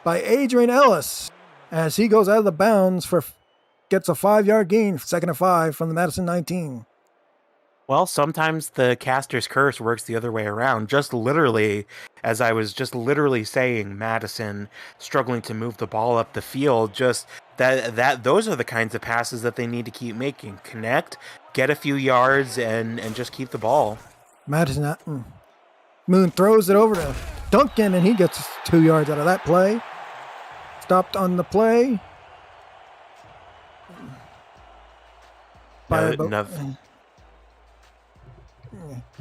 by Adrian Ellis as he goes out of the bounds gets a 5-yard gain, 2nd and 5 from the Madison 19. Well, sometimes the caster's curse works the other way around. Just literally, as I was just literally saying, Madison struggling to move the ball up the field. Just those are the kinds of passes that they need to keep making. Connect, get a few yards, and just keep the ball. Madison. Moon throws it over to Duncan, and he gets 2 yards out of that play. Stopped on the play.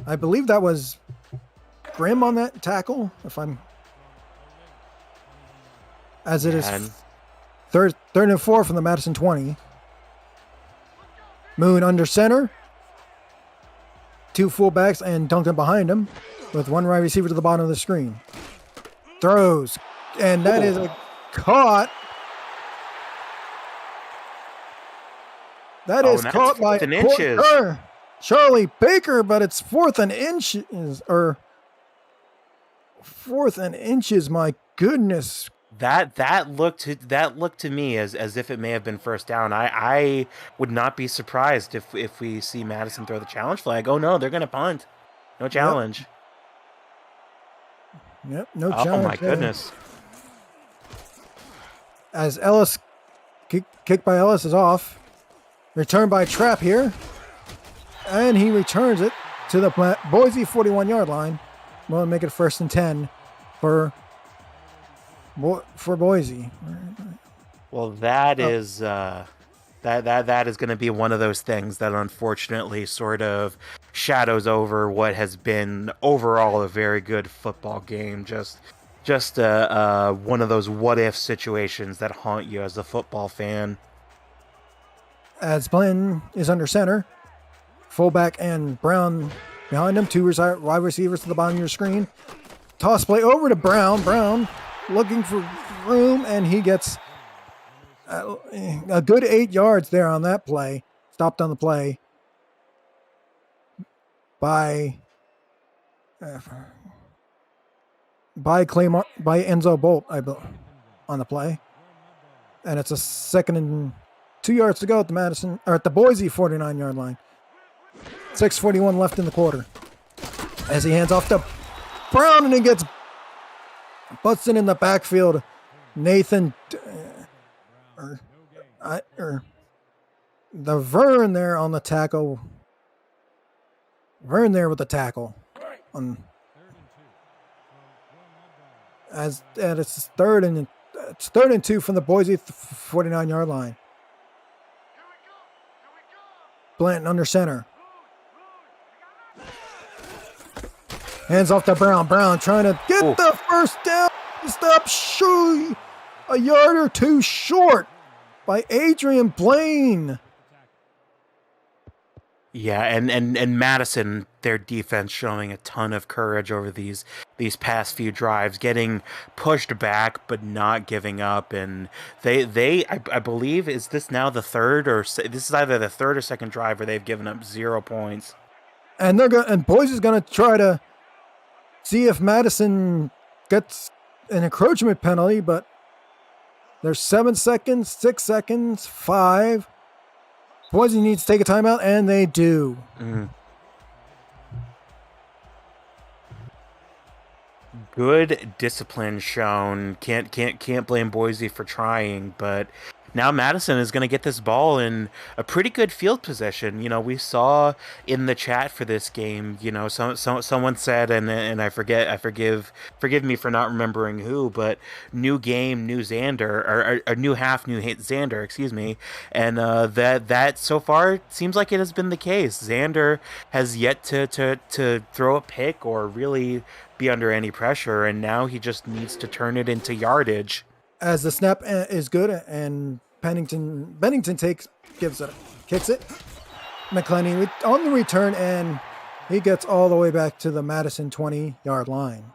I believe that was Grimm on that tackle, as it is 3rd and 4 from the Madison 20. Moon under center. 2 fullbacks and Duncan behind him with 1 wide receiver to the bottom of the screen. Throws. And that is a caught. That is caught by Charlie Baker, but it's 4th and inches, or 4th and inches. My goodness. That looked to me as if it may have been first down. I would not be surprised if we see Madison throw the challenge flag. Oh no, they're gonna punt. No challenge. Yep, no challenge. Oh my goodness. As Ellis kick by Ellis is off. Return by Trapp here. And he returns it to the Boise 41-yard line. We'll make it 1st and 10 for Boise. Well, that is that is going to be one of those things that unfortunately sort of shadows over what has been overall a very good football game. Just one of those what-if situations that haunt you as a football fan. As Blanton is under center, fullback and Brown behind him, 2 wide receivers to the bottom of your screen. Toss play over to Brown. Brown looking for room, and he gets a good 8 yards there on that play. Stopped on the play by Enzo Bolt, on the play, and it's a 2nd and 2 yards to go at the Boise 49-yard line. 6:41 left in the quarter. As he hands off to Brown, and he gets busted in the backfield. Nathan, the Vern there on the tackle. Vern there with the tackle. And it's 3rd and 2 from the Boise 49-yard line. Blanton under center. Hands off to Brown. Brown trying to get the first down. Stop a yard or 2 short by Adrian Blaine. Yeah, and Madison, their defense showing a ton of courage over these past few drives, getting pushed back but not giving up, and I believe, is this now the third, or this is either the 3rd or 2nd drive where they've given up 0 points. And Boise's going to try to see if Madison gets an encroachment penalty, but there's 7 seconds, 6 seconds, 5. Boise needs to take a timeout, and they do. Good discipline shown. Can't blame Boise for trying, but now Madison is going to get this ball in a pretty good field position. You know, we saw in the chat for this game, you know, someone said, and I forgive me for not remembering who, but new game, new Xander, or new half, new Xander, excuse me. And that so far seems like it has been the case. Xander has yet to throw a pick or really be under any pressure, and now he just needs to turn it into yardage. As the snap is good, and Bennington kicks it. McClenny on the return, and he gets all the way back to the Madison 20-yard line.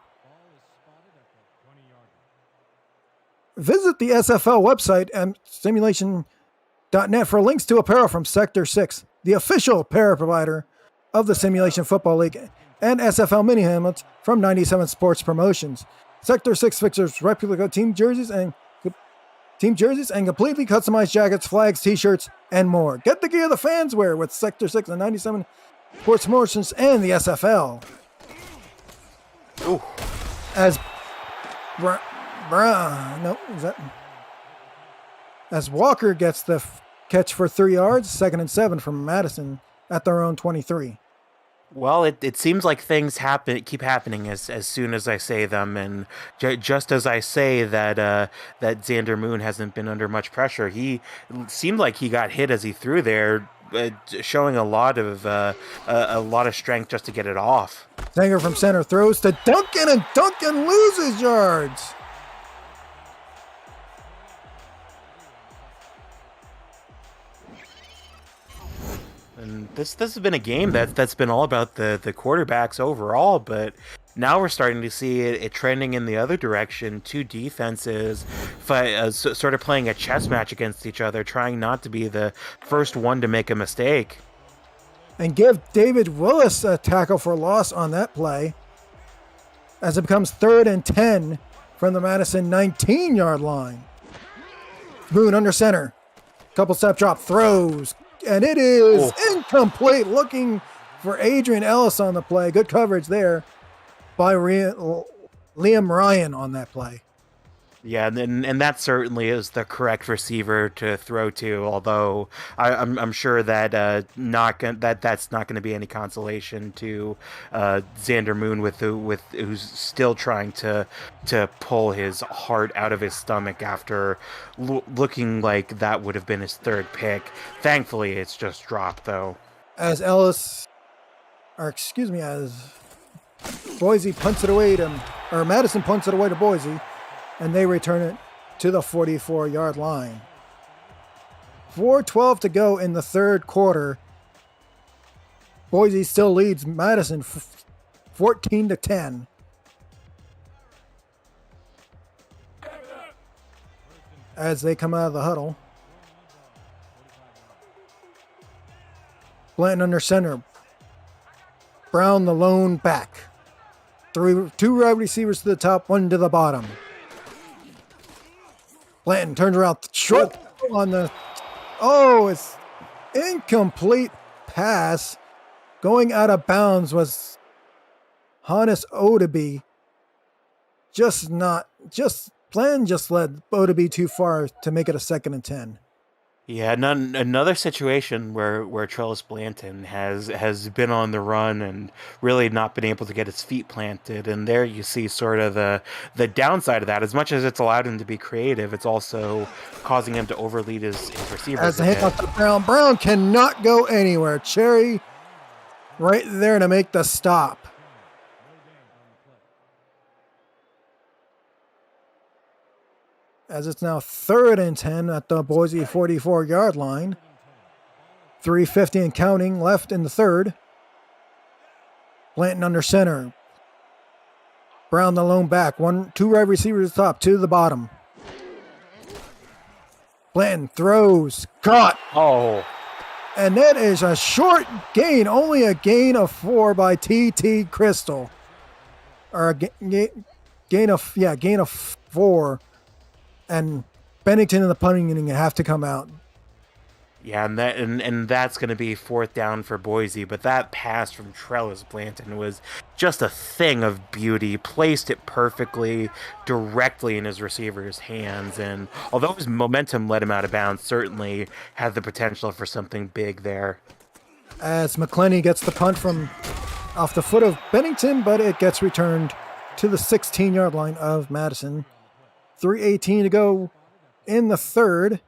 Visit the SFL website at simulation.net for links to apparel from Sector 6, the official apparel provider of the Simulation Football League, and SFL mini helmets from 97 Sports Promotions. Sector 6 fixtures replica team jerseys and completely customized jackets, flags, t-shirts, and more. Get the gear the fans wear with Sector 6 and 97 Sports Promotions and the SFL. Ooh. As Walker gets the catch for 3 yards, 2nd and 7 from Madison at their own 23. Well, it seems like things keep happening as soon as I say them, and just as I say that Xander Moon hasn't been under much pressure, he seemed like he got hit as he threw there, showing a lot of strength just to get it off. Sanger from center throws to Duncan, and Duncan loses yards. this has been a game that's been all about the quarterbacks overall, but now we're starting to see it trending in the other direction. Two defenses sort of playing a chess match against each other, trying not to be the first one to make a mistake. And give David Willis a tackle for loss on that play as it becomes 3rd and 10 from the Madison 19-yard line. Moon under center. Couple step drop, throws, and it is incomplete. Looking for Adrian Ellis on the play. Good coverage there by Liam Ryan on that play. Yeah, and that certainly is the correct receiver to throw to. Although I'm sure that that's not going to be any consolation to Xander Moon with who's still trying to pull his heart out of his stomach after looking like that would have been his 3rd pick. Thankfully, it's just dropped though. As Boise punts it away or Madison punts it away to Boise. And they return it to the 44-yard line. 4:12 to go in the 3rd quarter. Boise still leads Madison 14-10. As they come out of the huddle. Blanton under center. Brown the lone back. Two wide receivers to the top, one to the bottom. Blanton turns around short on the... it's incomplete pass. Going out of bounds was Hannes Odeby. Blanton just led Odeby too far to make it a 2nd and 10. Yeah, another situation where Trellis Blanton has been on the run and really not been able to get his feet planted. And there you see sort of the downside of that. As much as it's allowed him to be creative, it's also causing him to overlead his receivers. As the handoff to Brown. Brown cannot go anywhere. Cherry right there to make the stop. As it's now 3rd and 10 at the Boise 44-yard line. 3:50 and counting left in the 3rd. Blanton under center. Brown the lone back. Two wide receivers at the top, 2 to the bottom. Blanton throws. Caught. And that is a short gain. Only a gain of 4 by T.T. Crystal. Or a gain of 4. And Bennington and the punting unit have to come out. Yeah, and that's going to be 4th down for Boise. But that pass from Trellis Blanton was just a thing of beauty. Placed it perfectly, directly in his receiver's hands. And although his momentum led him out of bounds, certainly had the potential for something big there. As McClenny gets the punt from off the foot of Bennington, but it gets returned to the 16-yard line of Madison. 3:18 to go in the 3rd.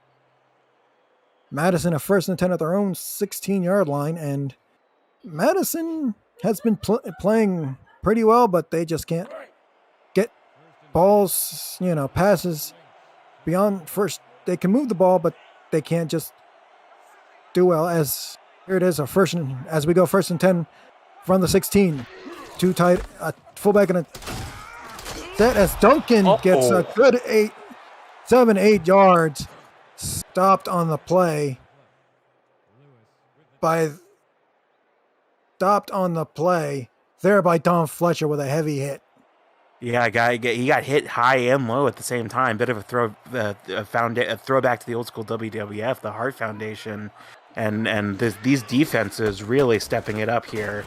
Madison a 1st and 10 at their own 16-yard line, and Madison has been playing pretty well, but they just can't get balls, passes beyond first. They can move the ball, but they can't just do well. As here it is, as we go 1st and 10 from the 16. Too tight, a fullback and a set as Duncan gets a good 7-8 yards. Stopped on the play there by Don Fletcher with a heavy hit. Yeah, he got hit high and low at the same time. Bit of a throwback to the old school WWF, the Hart Foundation, and these defenses really stepping it up here.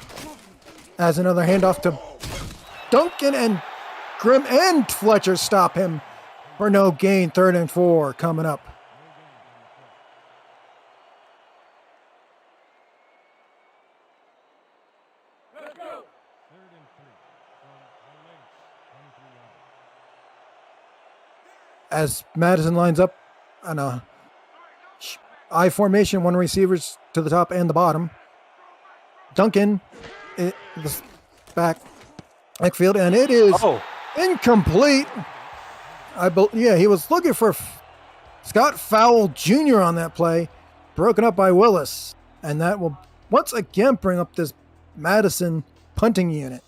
As another handoff to Duncan, and Grimm and Fletcher stop him for no gain. 3rd and 4 coming up. As Madison lines up on a I formation, 1 receivers to the top and the bottom. Duncan, backfield, and it is incomplete. He was looking for Scott Fowle Jr. on that play, broken up by Willis, and that will once again bring up this Madison punting unit.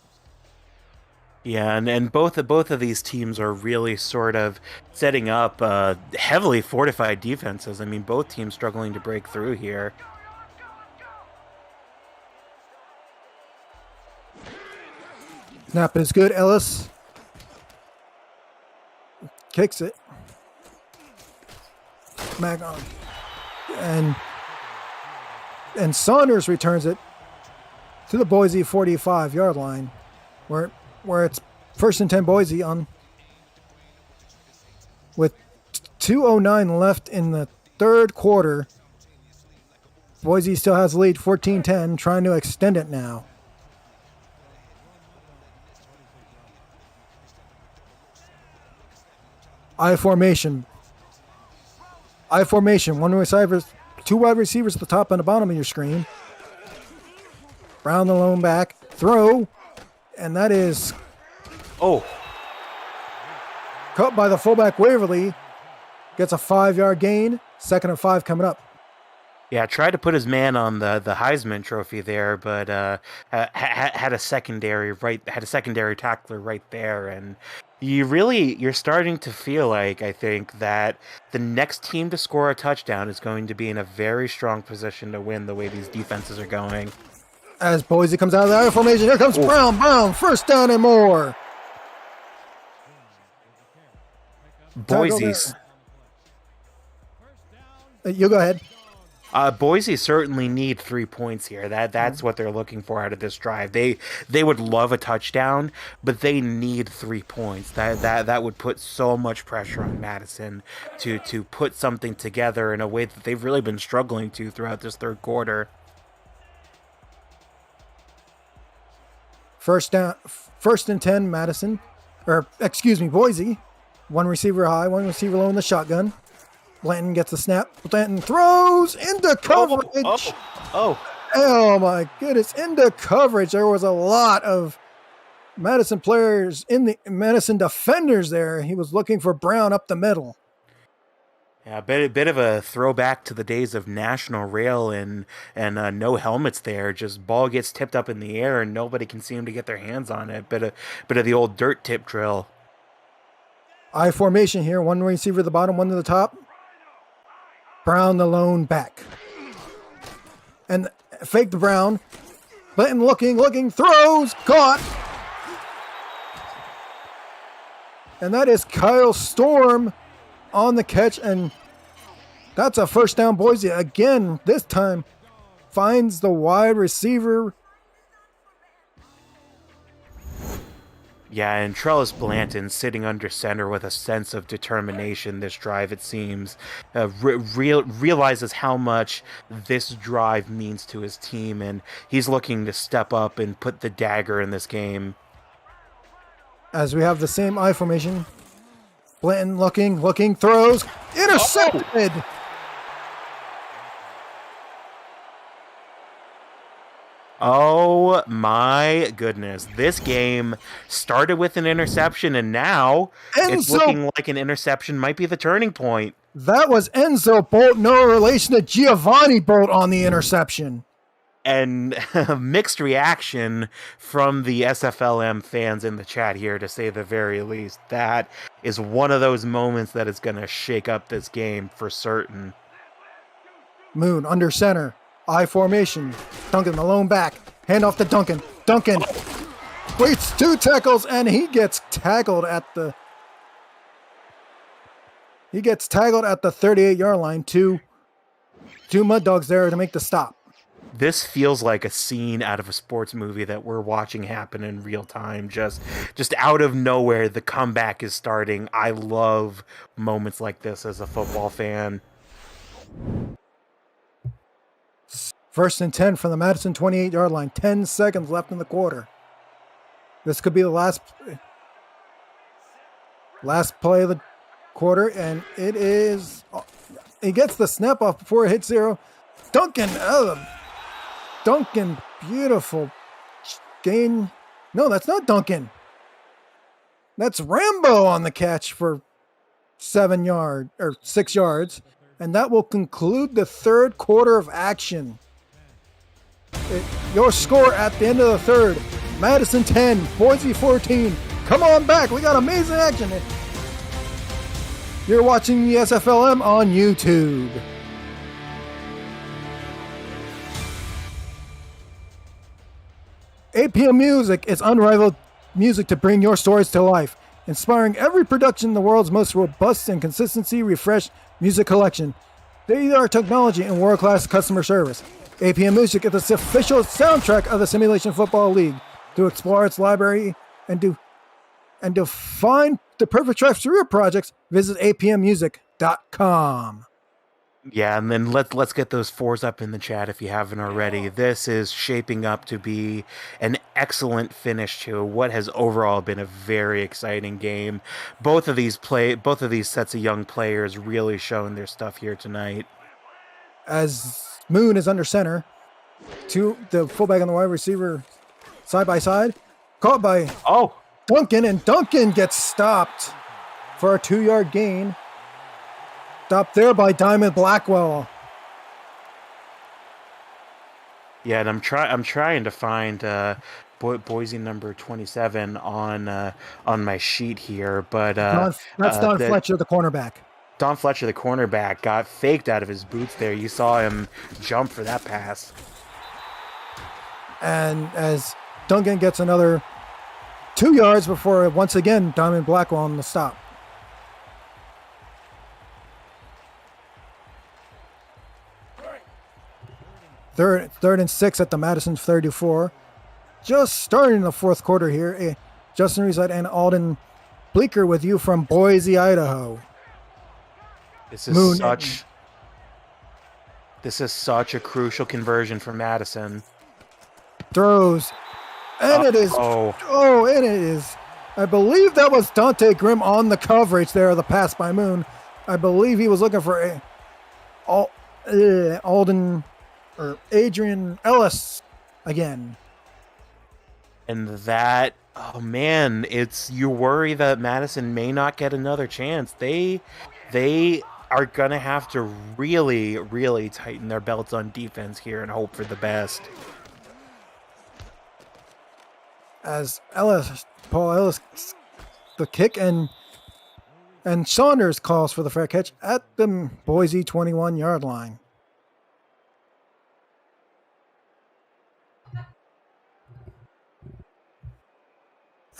Yeah, and both of these teams are really sort of setting up heavily fortified defenses. I mean, both teams struggling to break through here. Snap is good. Ellis kicks it. Magon. And Saunders returns it to the Boise 45-yard line, where it's 1st and 10 Boise on with 2:09 left in the third quarter. Boise still has the lead 14-10, trying to extend it now. I formation. One receiver, 2 wide receivers at the top and the bottom of your screen. Brown the lone back. Throw. And that is caught by the fullback Waverly. Gets a 5-yard gain. 2nd and 5 coming up. Yeah, tried to put his man on the Heisman Trophy there, but had a secondary tackler right there, and you're starting to feel like, I think, that the next team to score a touchdown is going to be in a very strong position to win the way these defenses are going. As Boise comes out of the I formation, here comes Brown, 1st down and more. Boise's. You go ahead. Boise certainly need 3 points here. That's what they're looking for out of this drive. They would love a touchdown, but they need 3 points. That would put so much pressure on Madison to put something together in a way that they've really been struggling to throughout this third quarter. 1st and 10 Madison, Boise. 1 receiver high, 1 receiver low in the shotgun. Blanton gets the snap. Blanton throws into coverage. Oh my goodness, into coverage. There was a lot of Madison players Madison defenders there. He was looking for Brown up the middle. Yeah, a bit of a throwback to the days of National Rail and no helmets there. Just ball gets tipped up in the air and nobody can seem to get their hands on it. Bit of the old dirt tip drill. I formation here. 1 receiver at the bottom, 1 to the top. Brown the lone back. And fake the Brown. Blanton looking, throws, caught. And that is Kyle Storm on the catch, and that's a 1st down. Boise again, this time finds the wide receiver. Yeah, and Trellis Blanton sitting under center with a sense of determination this drive, it seems, realizes how much this drive means to his team, and he's looking to step up and put the dagger in this game. As we have the same I formation. Blanton looking, throws, intercepted. Oh my goodness. This game started with an interception and now it's looking like an interception might be the turning point. That was Enzo Bolt, no relation to Giovanni Bolt on the interception. And mixed reaction from the SFLm fans in the chat here, to say the very least. That is one of those moments that is going to shake up this game for certain. Moon under center. I formation. Duncan Malone back. Hand off to Duncan. Duncan waits 2 tackles and he gets tackled at the 38-yard line. Two Mud Dogs there to make the stop. This feels like a scene out of a sports movie that we're watching happen in real time. Just out of nowhere, the comeback is starting. I love moments like this as a football fan. 1st and 10 from the Madison 28-yard line. 10 seconds left in the quarter. This could be the last play of the quarter, and it is. He gets the snap off before it hits 0. Duncan, beautiful gain. No, that's not Duncan. That's Rambo on the catch for 6 yards, and that will conclude the third quarter of action. Your score at the end of the third: Madison 10, Boise 14. Come on back, we got amazing action. You're watching the SFLm on YouTube. APM Music is unrivaled music to bring your stories to life, inspiring every production in the world's most robust and consistency refreshed music collection. State-of-the-art technology and world-class customer service. APM Music is the official soundtrack of the Simulation Football League. To explore its library and to find the perfect tracks for your projects, visit apmmusic.com. Yeah, and then let's get those fours up in the chat if you haven't already. This is shaping up to be an excellent finish to what has overall been a very exciting game. Both of these sets of young players really showing their stuff here tonight. As Moon is under center, the fullback and the wide receiver side by side, caught by Duncan, and Duncan gets stopped for a 2-yard gain. Stopped there by Diamond Blackwell. Yeah, and I'm trying to find Boise number 27 on my sheet here, but That's Don Fletcher, the cornerback. Don Fletcher, the cornerback, got faked out of his boots there. You saw him jump for that pass. And as Duncan gets another 2 yards before, once again, Diamond Blackwell on the stop. Third and 6 at the Madison 34. Just starting the fourth quarter here. Justin Reeside and Alden Bleeker with you from Boise, Idaho. This is such a crucial conversion for Madison. Throws. And it is. And it is. I believe that was Dante Grimm on the coverage there, the pass by Moon. I believe he was looking for Alden or Adrian Ellis again. And that, you worry that Madison may not get another chance. They are going to have to really, really tighten their belts on defense here and hope for the best. As Paul Ellis, the kick, and Saunders calls for the fair catch at the Boise 21-yard line.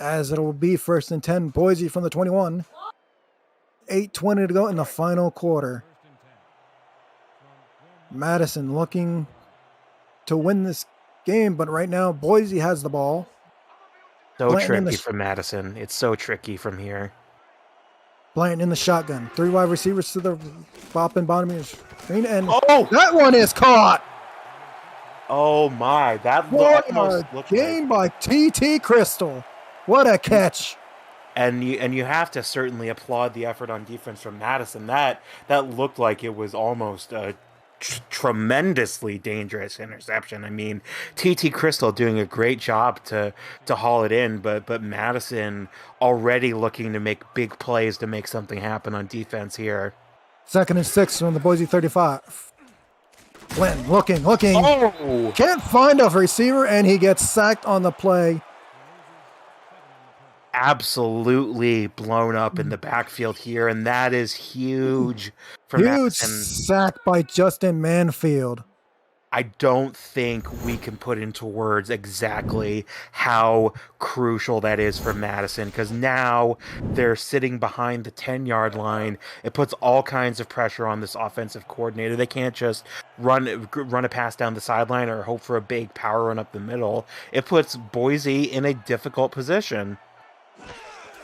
As it will be 1st and 10, Boise from the 21. 8:20 to go in the final quarter. Madison looking to win this game, but right now Boise has the ball. So tricky for Madison. It's so tricky from here. Blanton in the shotgun. 3 wide receivers to the bottom of the screen, and that one is caught. Oh my! That almost looked gain by T.T. Crystal. What a catch! And you have to certainly applaud the effort on defense from Madison. That looked like it was almost a tremendously dangerous interception. I mean, T.T. Crystal doing a great job to haul it in, but Madison already looking to make big plays to make something happen on defense here. 2nd and 6 from the Boise 35. Blanton looking. Can't find a receiver, and he gets sacked on the play. Absolutely blown up in the backfield here, and that is huge for Madison. Sack by Justin Manfield. I don't think we can put into words exactly how crucial that is for Madison, because now they're sitting behind the 10-yard line. It puts all kinds of pressure on this offensive coordinator. They can't just run a pass down the sideline or hope for a big power run up the middle. It puts Boise in a difficult position.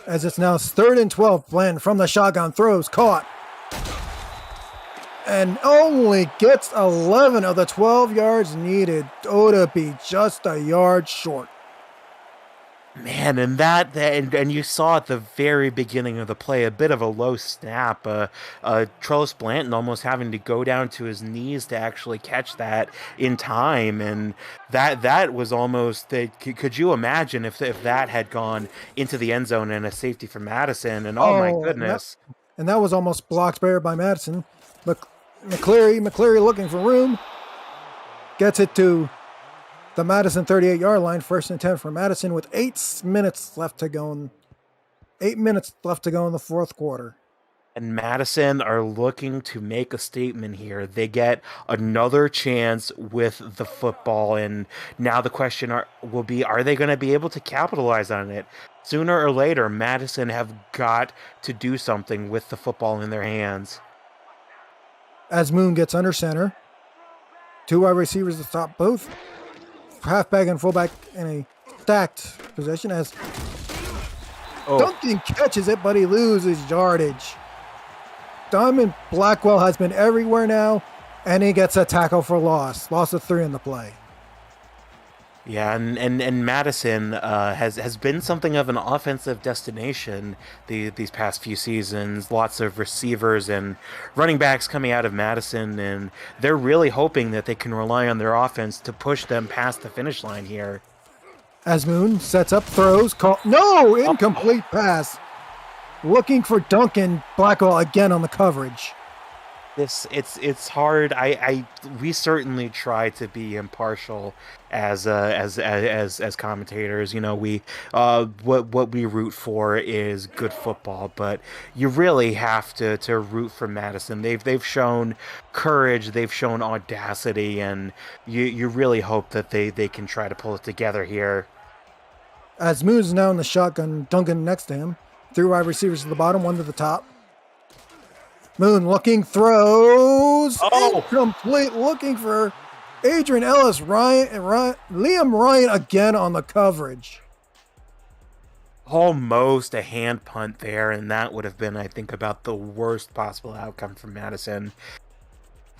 As it's now 3rd and 12, Blanton from the shotgun throws, caught. And only gets 11 of the 12 yards needed. To be just a yard short. Man, and you saw at the very beginning of the play a bit of a low snap. Trellis Blanton almost having to go down to his knees to actually catch that in time, and that was almost. Could you imagine if that had gone into the end zone and a safety for Madison? And my goodness! And that was almost blocked bare by Madison. But McCleary looking for room, gets it to the Madison 38-yard line. 1st and 10 for Madison with 8 minutes left to go. 8 minutes left to go in the fourth quarter. And Madison are looking to make a statement here. They get another chance with the football, and now the question will be, are they going to be able to capitalize on it? Sooner or later, Madison have got to do something with the football in their hands. As Moon gets under center, 2 wide receivers to stop both halfback and fullback in a stacked position as Duncan catches it, but he loses yardage. Diamond Blackwell has been everywhere now, and he gets a tackle for loss. Loss of 3 in the play. Yeah, and Madison has been something of an offensive destination these past few seasons. Lots of receivers and running backs coming out of Madison, and they're really hoping that they can rely on their offense to push them past the finish line here. As Moon sets up, throws, incomplete pass. Looking for Duncan Blackwell again on the coverage. It's hard. We certainly try to be impartial as commentators. You know, we what we root for is good football, but you really have to root for Madison. They've shown courage, they've shown audacity, and you really hope that they can try to pull it together here. As Moon is now in the shotgun, Duncan next to him. 3 wide receivers to the bottom, 1 to the top. Moon looking, throws, incomplete, looking for Adrian Ellis, Liam Ryan again on the coverage. Almost a hand punt there, and that would have been, I think, about the worst possible outcome for Madison.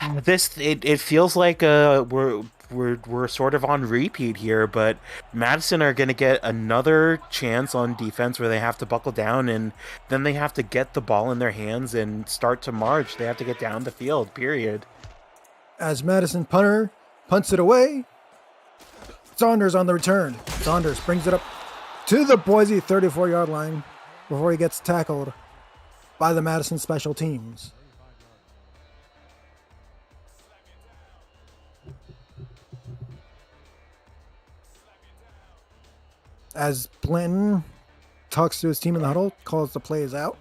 It feels like we're sort of on repeat here, but Madison are going to get another chance on defense where they have to buckle down, and then they have to get the ball in their hands and start to march. They have to get down the field, period. As Madison punter punts it away, Saunders on the return. Saunders brings it up to the Boise 34-yard line before he gets tackled by the Madison special teams. As Blanton talks to his team in the huddle, calls the plays out.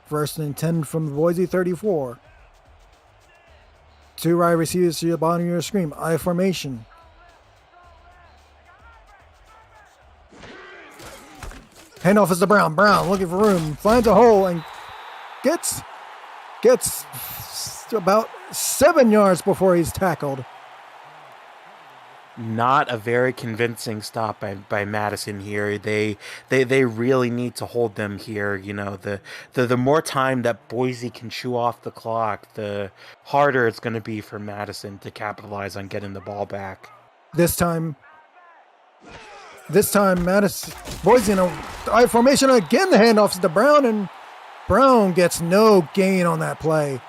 1st and 10 from the Boise 34. 2 wide receivers to the bottom of your screen. I formation. Handoff is to Brown. Brown looking for room. Finds a hole and gets about 7 yards before he's tackled. Not a very convincing stop by Madison here. They really need to hold them here. You know, the more time that Boise can chew off the clock, the harder it's going to be for Madison to capitalize on getting the ball back. This time Madison, Boise in a I formation again. The handoffs to Brown, and Brown gets no gain on that play.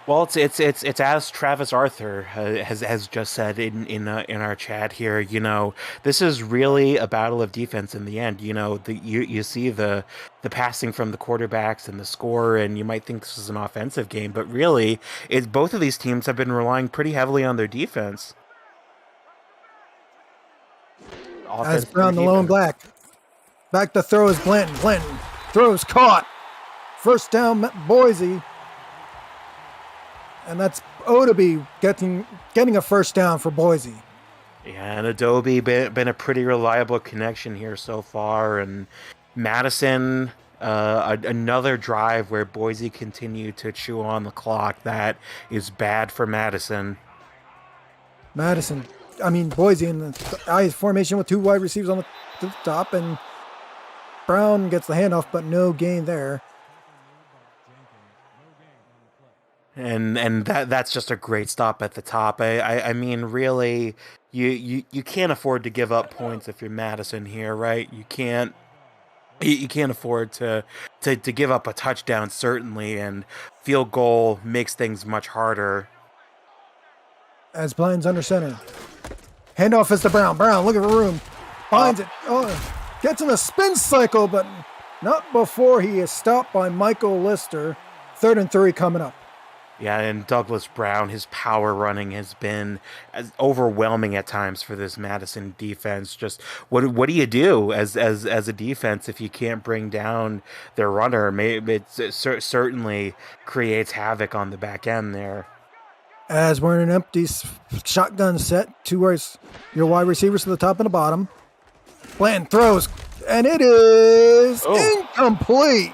Well, it's as Travis Arthur has just said in our chat here. You know, this is really a battle of defense in the end. You know, you see the passing from the quarterbacks and the score, and you might think this is an offensive game, but really, both of these teams have been relying pretty heavily on their defense. As Brown, the lone black, back to throw is Blanton. Blanton throws caught. 1st down, Boise. And that's Odeby getting a 1st down for Boise. Yeah, and Adobe been a pretty reliable connection here so far. And Madison, another drive where Boise continued to chew on the clock. That is bad for Madison. Boise in the I formation with 2 wide receivers on the top, and Brown gets the handoff, but no gain there. And that's just a great stop at the top. I mean, really, you can't afford to give up points if you're Madison here, right? You can't afford to give up a touchdown, certainly, and field goal makes things much harder. As Blaine's under center. Handoff is to Brown. Brown looking for room. Finds it. Gets in a spin cycle, but not before he is stopped by Michael Lister. 3rd and 3 coming up. Yeah, and Douglas Brown, his power running has been as overwhelming at times for this Madison defense. Just what do you do as a defense if you can't bring down their runner? Maybe certainly creates havoc on the back end there. As we're in an empty shotgun set, your wide receivers to the top and the bottom. Blanton throws, and it is incomplete.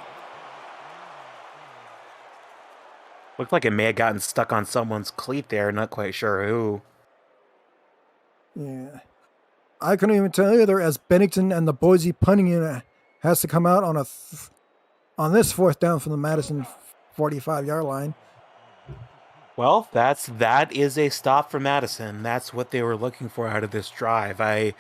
Looked like it may have gotten stuck on someone's cleat there. Not quite sure who. Yeah. I couldn't even tell either, as Bennington and the Boise punting unit has to come out on this fourth down from the Madison 45-yard line. Well, that is a stop for Madison. That's what they were looking for out of this drive. I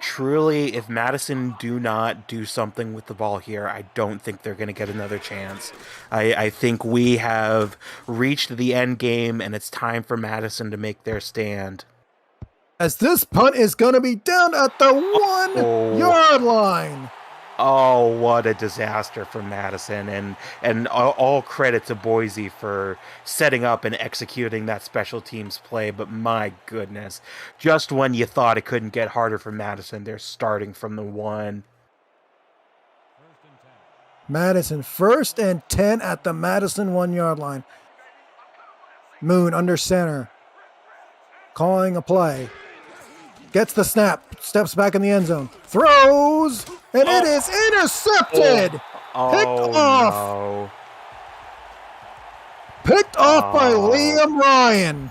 truly, if Madison do not do something with the ball here, I don't think they're going to get another chance. I think we have reached the end game, and it's time for Madison to make their stand. As this punt is going to be down at the 1-yard line. Oh, what a disaster for Madison, and all credit to Boise for setting up and executing that special teams play, but my goodness, just when you thought it couldn't get harder for Madison, they're starting from the 1. Madison 1st and 10 at the Madison 1-yard line. Moon under center, calling a play. Gets the snap, steps back in the end zone, throws, and it is intercepted. Picked off. No. Picked off by Liam Ryan.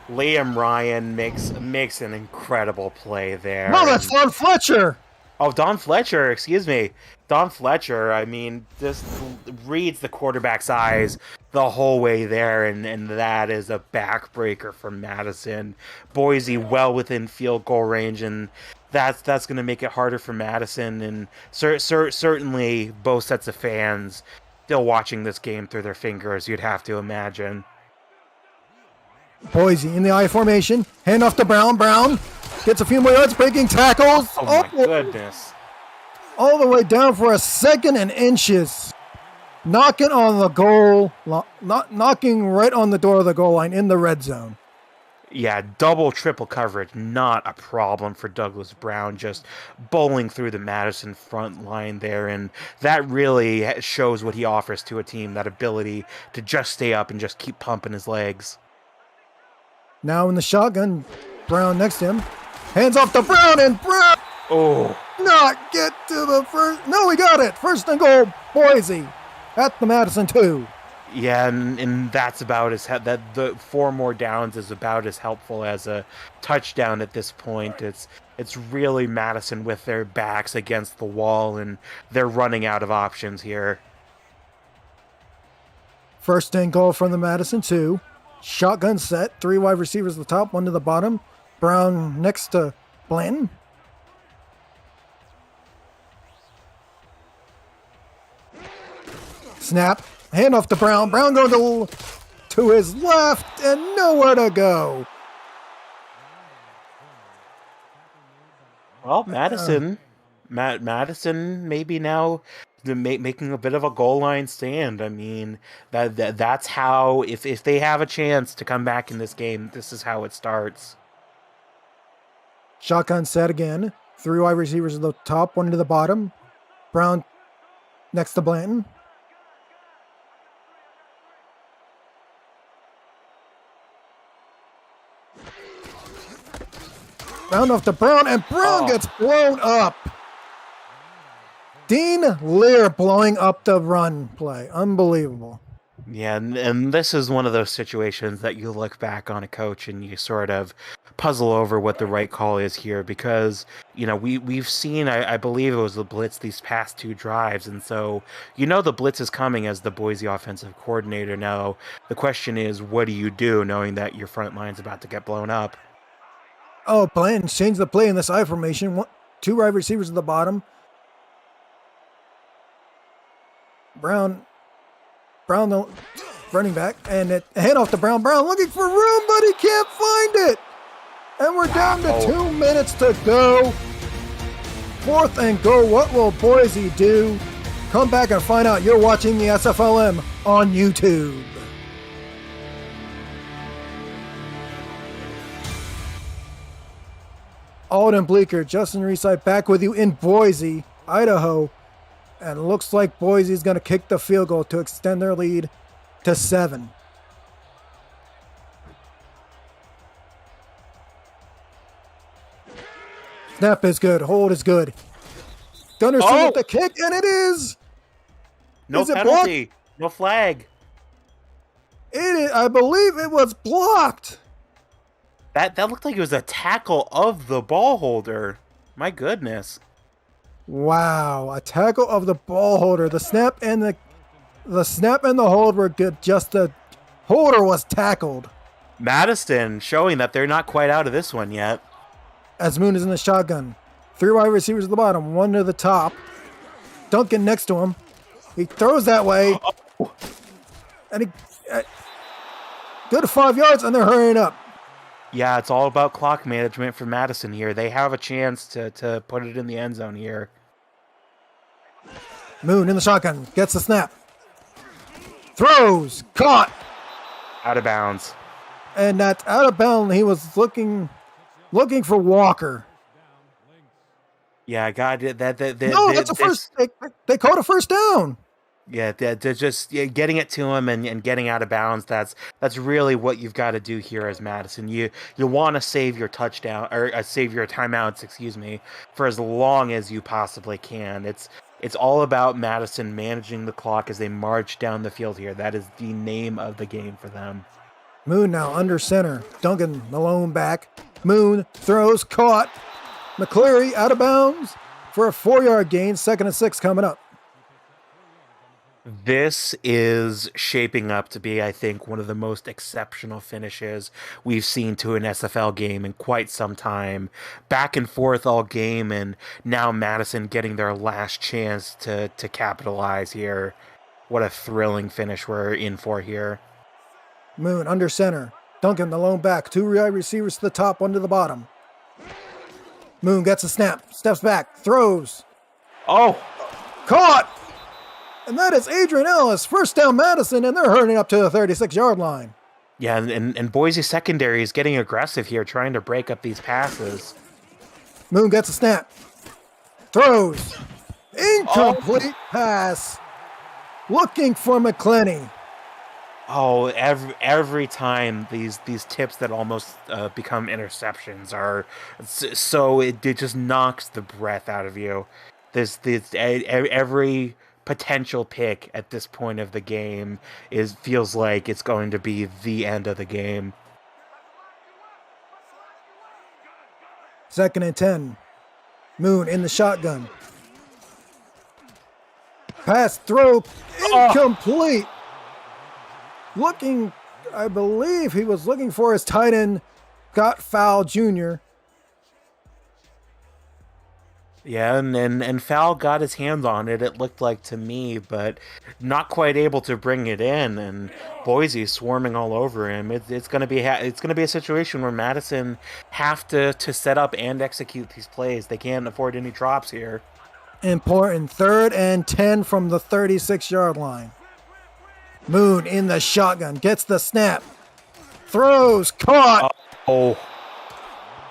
Liam Ryan makes an incredible play there. No, that's Don Fletcher. Oh, Don Fletcher, excuse me. Don Fletcher, I mean, just reads the quarterback's eyes the whole way there, and that is a backbreaker for Madison. Boise well within field goal range, and that's going to make it harder for Madison, and certainly both sets of fans still watching this game through their fingers, you'd have to imagine. Boise in the I formation, hand off to Brown. Brown gets a few more yards, breaking tackles. Oh my goodness. All the way down for a 2nd and inches. Knocking on the goal, knocking right on the door of the goal line in the red zone. Yeah, double, triple coverage, not a problem for Douglas Brown, just bowling through the Madison front line there, and that really shows what he offers to a team, that ability to just stay up and just keep pumping his legs. Now in the shotgun, Brown next to him. Hands off to Brown, and Brown not get to the first. No, he got it. 1st and goal, Boise at the Madison 2. Yeah, and that's about the 4 more downs is about as helpful as a touchdown at this point. It's really Madison with their backs against the wall, and they're running out of options here. 1st and goal from the Madison 2. Shotgun set, 3 wide receivers at the top, 1 to the bottom. Brown next to Blanton. Snap, hand off to Brown. Brown going to his left and nowhere to go. Well, Madison maybe now making a bit of a goal line stand. I mean, that's how, if they have a chance to come back in this game, this is how it starts. Shotgun set again. 3 wide receivers at the top, 1 to the bottom. Brown next to Blanton. Brown off to Brown, and Brown gets blown up. Dean Lear blowing up the run play. Unbelievable. Yeah, and this is one of those situations that you look back on a coach and you sort of puzzle over what the right call is here, because, you know, we've seen, I believe it was the blitz these past 2 drives, and so you know the blitz is coming as the Boise offensive coordinator. Now, the question is, what do you do knowing that your front line's about to get blown up? Oh, Blanton's changed the play in this I formation. 2 wide receivers at the bottom. Brown running back, and it hand off to Brown. Brown looking for room, but he can't find it. And we're down to 2 minutes to go. 4th and goal. What will Boise do? Come back and find out. You're watching the SFLm on YouTube. Alden Bleeker, Justin Reeside back with you in Boise, Idaho. And it looks like Boise's going to kick the field goal to extend their lead to 7. Snap is good. Hold is good. Gunderson with the kick, and it is. No is it penalty. Blocked? No flag. It is, I believe it was blocked. That looked like it was a tackle of the ball holder. My goodness. Wow, a tackle of the ball holder. The snap and the hold were good. Just the holder was tackled. Madison showing that they're not quite out of this one yet. As Moon is in the shotgun. 3 wide receivers at the bottom, 1 to the top. Duncan next to him. He throws that way. And he good 5 yards, and they're hurrying up. Yeah, it's all about clock management for Madison here. They have a chance to put it in the end zone here. Moon in the shotgun. Gets the snap. Throws. Caught. Out of bounds. And that's out of bounds. He was looking for Walker. Yeah, God, that's a first. They called a first down. Yeah, they're just getting it to him and getting out of bounds. That's really what you've got to do here as Madison. You want to save your touchdown or save your timeouts, excuse me, for as long as you possibly can. It's all about Madison managing the clock as they march down the field here. That is the name of the game for them. Moon now under center. Duncan Malone back. Moon throws, caught. McCleary out of bounds for a 4-yard gain. 2nd and 6 coming up. This is shaping up to be, I think, one of the most exceptional finishes we've seen to an SFL game in quite some time. Back and forth all game, and now Madison getting their last chance to capitalize here. What a thrilling finish we're in for here. Moon under center. Duncan Malone back. 2 wide receivers to the top, 1 to the bottom. Moon gets a snap. Steps back. Throws. Oh! Caught! And that is Adrian Ellis. First down Madison, and they're hurrying up to the 36-yard line. Yeah, and Boise secondary is getting aggressive here, trying to break up these passes. Moon gets a snap. Throws. Incomplete pass. Looking for McClenny. Oh, every time these tips that almost become interceptions are so it just knocks the breath out of you. Every potential pick at this point of the game feels like it's going to be the end of the game. 2nd and 10. Moon in the shotgun. Pass throw incomplete. Looking, I believe he was looking for his tight end, Scott Fowl Jr. Yeah, and Fowl got his hands on it, it looked like to me, but not quite able to bring it in, and Boise swarming all over him. It's going to be a situation where Madison have to set up and execute these plays. They can't afford any drops here. Important 3rd and 10 from the 36-yard line. Moon in the shotgun, gets the snap, throws, caught. Oh.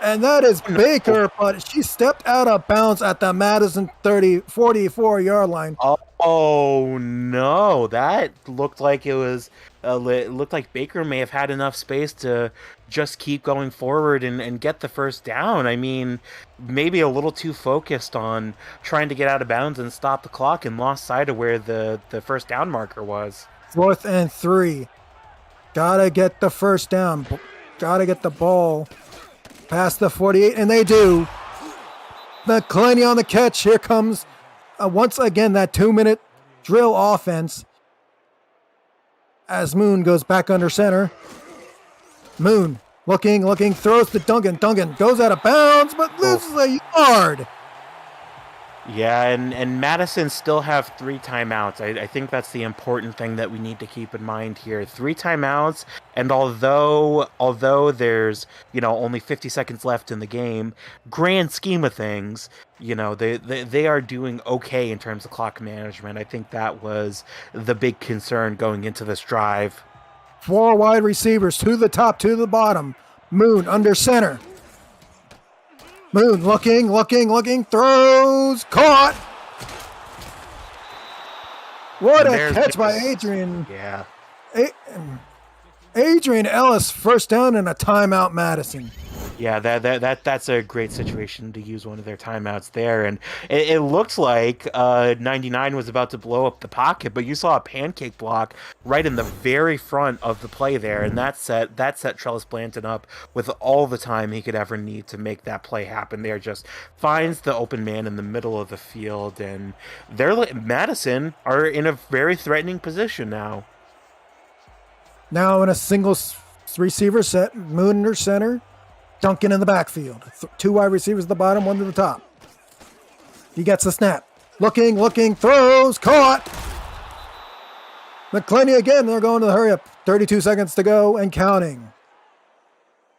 And that is Baker, but she stepped out of bounds at the Madison 44-yard line. Oh no, that looked like it was. It looked like Baker may have had enough space to just keep going forward and get the first down. I mean, maybe a little too focused on trying to get out of bounds and stop the clock and lost sight of where the first down marker was. 4th and 3. Gotta get the first down. Gotta get the ball past the 48, and they do. McClenny on the catch. Here comes, once again, that 2-minute drill offense. As Moon goes back under center. Moon looking, throws to Duncan. Duncan goes out of bounds, but loses a yard. Yeah, and Madison still have 3 timeouts. I think that's the important thing that we need to keep in mind here. 3 timeouts, and although there's, only 50 seconds left in the game, grand scheme of things, they are doing okay in terms of clock management. I think that was the big concern going into this drive. 4 wide receivers, to the top, to the bottom. Moon under center. Moon looking, throws, caught. What a catch by Adrian. Yeah. Adrian Ellis, first down and a timeout, Madison. Yeah, that's a great situation to use one of their timeouts there, and it looked like 99 was about to blow up the pocket, but you saw a pancake block right in the very front of the play there, and that set Trellis Blanton up with all the time he could ever need to make that play happen. There, just finds the open man in the middle of the field, and Madison are in a very threatening position now. Now in a single receiver set, Moon under center. Duncan in the backfield. Two wide receivers at the bottom, one to the top. He gets the snap. Looking, throws, caught. McClenny again, they're going to the hurry up. 32 seconds to go and counting.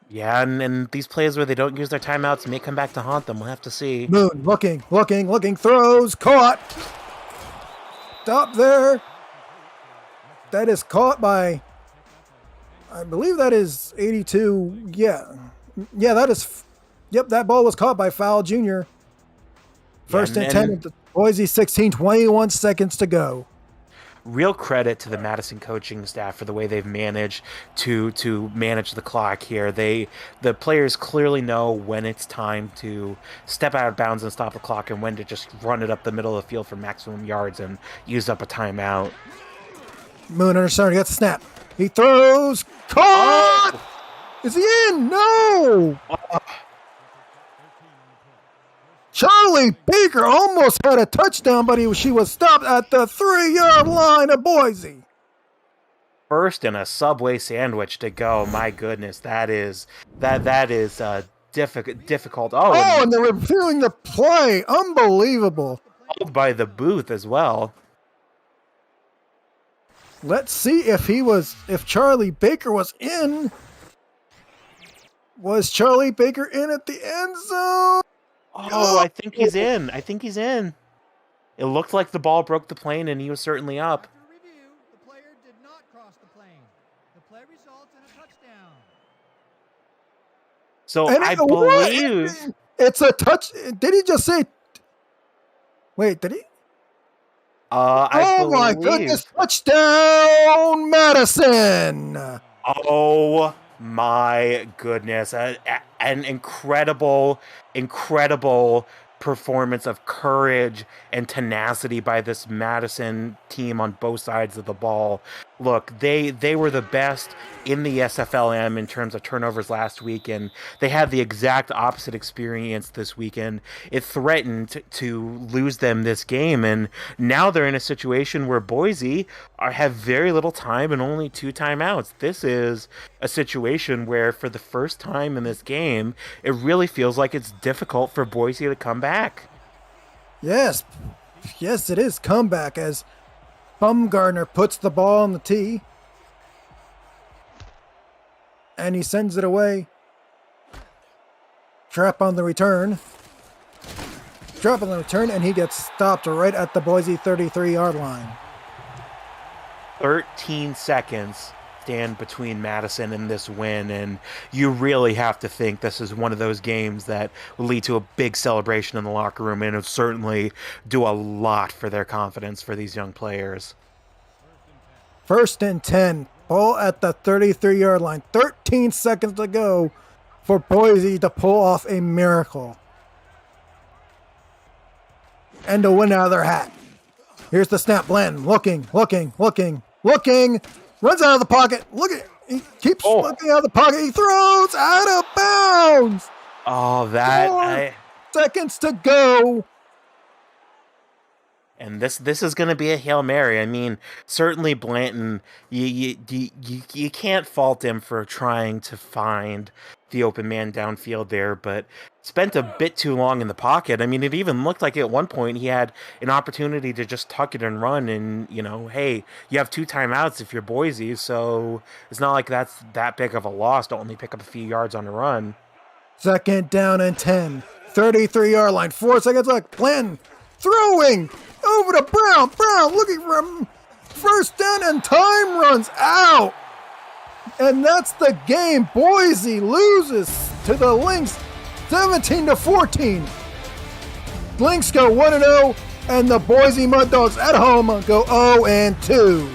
Yeah, and these plays where they don't use their timeouts may come back to haunt them. We'll have to see. Moon, looking, throws, caught. Stop there. That is caught by, I believe that is 82. Yeah, that is. Yep, that ball was caught by Fowl Jr. First and 10 at the Boise 16, 21 seconds to go. Real credit to the Madison coaching staff for the way they've managed to manage the clock here. The players clearly know when it's time to step out of bounds and stop the clock, and when to just run it up the middle of the field for maximum yards and use up a timeout. Moon under center, gets the snap. He throws, caught. Oh! Is he in? No! Charlie Baker almost had a touchdown, but she was stopped at the 3-yard line of Boise. First and a Subway sandwich to go. My goodness, that is difficult. And they're reviewing the play. Unbelievable. Called by the booth as well. Let's see if Charlie Baker was in. Was Charlie Baker in at the end zone? I think he's in. It looked like the ball broke the plane, and he was certainly up. After review, the player did not cross the plane. The play results in a touchdown. So I believe it's a touch. Did he just say? Wait, did he? My goodness! Touchdown, Madison! Oh my goodness! An incredible performance of courage and tenacity by this Madison team on both sides of the ball. Look, they were the best in the SFLm in terms of turnovers last week, and they had the exact opposite experience this weekend. It threatened to lose them this game, and now they're in a situation where Boise have very little time and only 2 timeouts. This is a situation where, for the first time in this game, it really feels like it's difficult for Boise to come back. Yes, it is comeback as Bumgardner puts the ball on the tee and he sends it away. Trap on the return, and he gets stopped right at the Boise 33-yard line. 13 seconds stand between Madison and this win, and you really have to think this is one of those games that will lead to a big celebration in the locker room, and it'll certainly do a lot for their confidence for these young players. First and 10, ball at the 33-yard line. 13 seconds to go for Boise to pull off a miracle and to win out of their hat. Here's the snap. Blanton looking, runs out of the pocket. He keeps looking out of the pocket. He throws out of bounds. 4 seconds to go. And this is going to be a Hail Mary. I mean, certainly Blanton, you can't fault him for trying to find the open man downfield there, but spent a bit too long in the pocket. I mean, it even looked like at one point he had an opportunity to just tuck it and run, and, hey, you have 2 timeouts if you're Boise, so it's not like that's that big of a loss to only pick up a few yards on the run. Second down and 10, 33-yard line, 4 seconds left. Blanton throwing over to Brown. Brown looking for him. First down, and time runs out. And that's the game. Boise loses to the Lynx 17-14. Lynx go 1-0, and the Boise Mud Dogs at home go 0-2.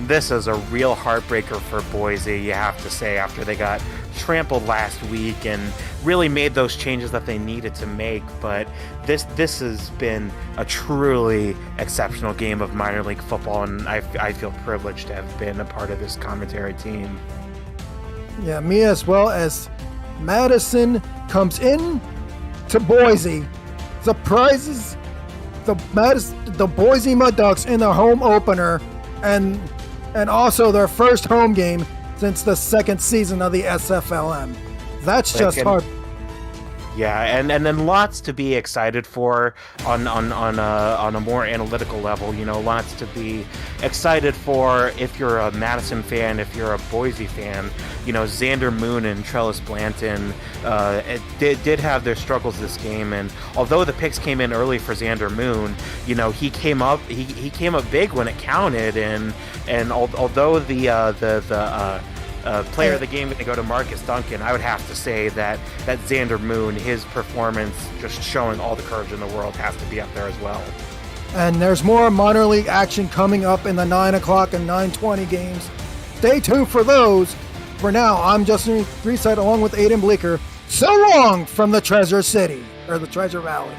This is a real heartbreaker for Boise, you have to say, after they got trampled last week and really made those changes that they needed to make. But this has been a truly exceptional game of minor league football, and I feel privileged to have been a part of this commentary team. Yeah, me as well. As Madison comes in to Boise, surprises the Boise Mud Dogs in their home opener, and also their first home game since the second season of the SFLm. That's just hard. Yeah, and then lots to be excited for on a more analytical level. You know, lots to be excited for if you're a Madison fan, if you're a Boise fan. You know, Xander Moon and Trellis Blanton did have their struggles this game, and although the picks came in early for Xander Moon, you know, he came up big when it counted, and although the player of the game going to go to Marcus Duncan, I would have to say that Xander Moon, his performance, just showing all the courage in the world, has to be up there as well. And there's more minor league action coming up in the 9 o'clock and 9:20 games. Stay tuned for those. For now, I'm Justin Reeside along with Aiden Bleeker. So long from the Treasure City, or the Treasure Valley.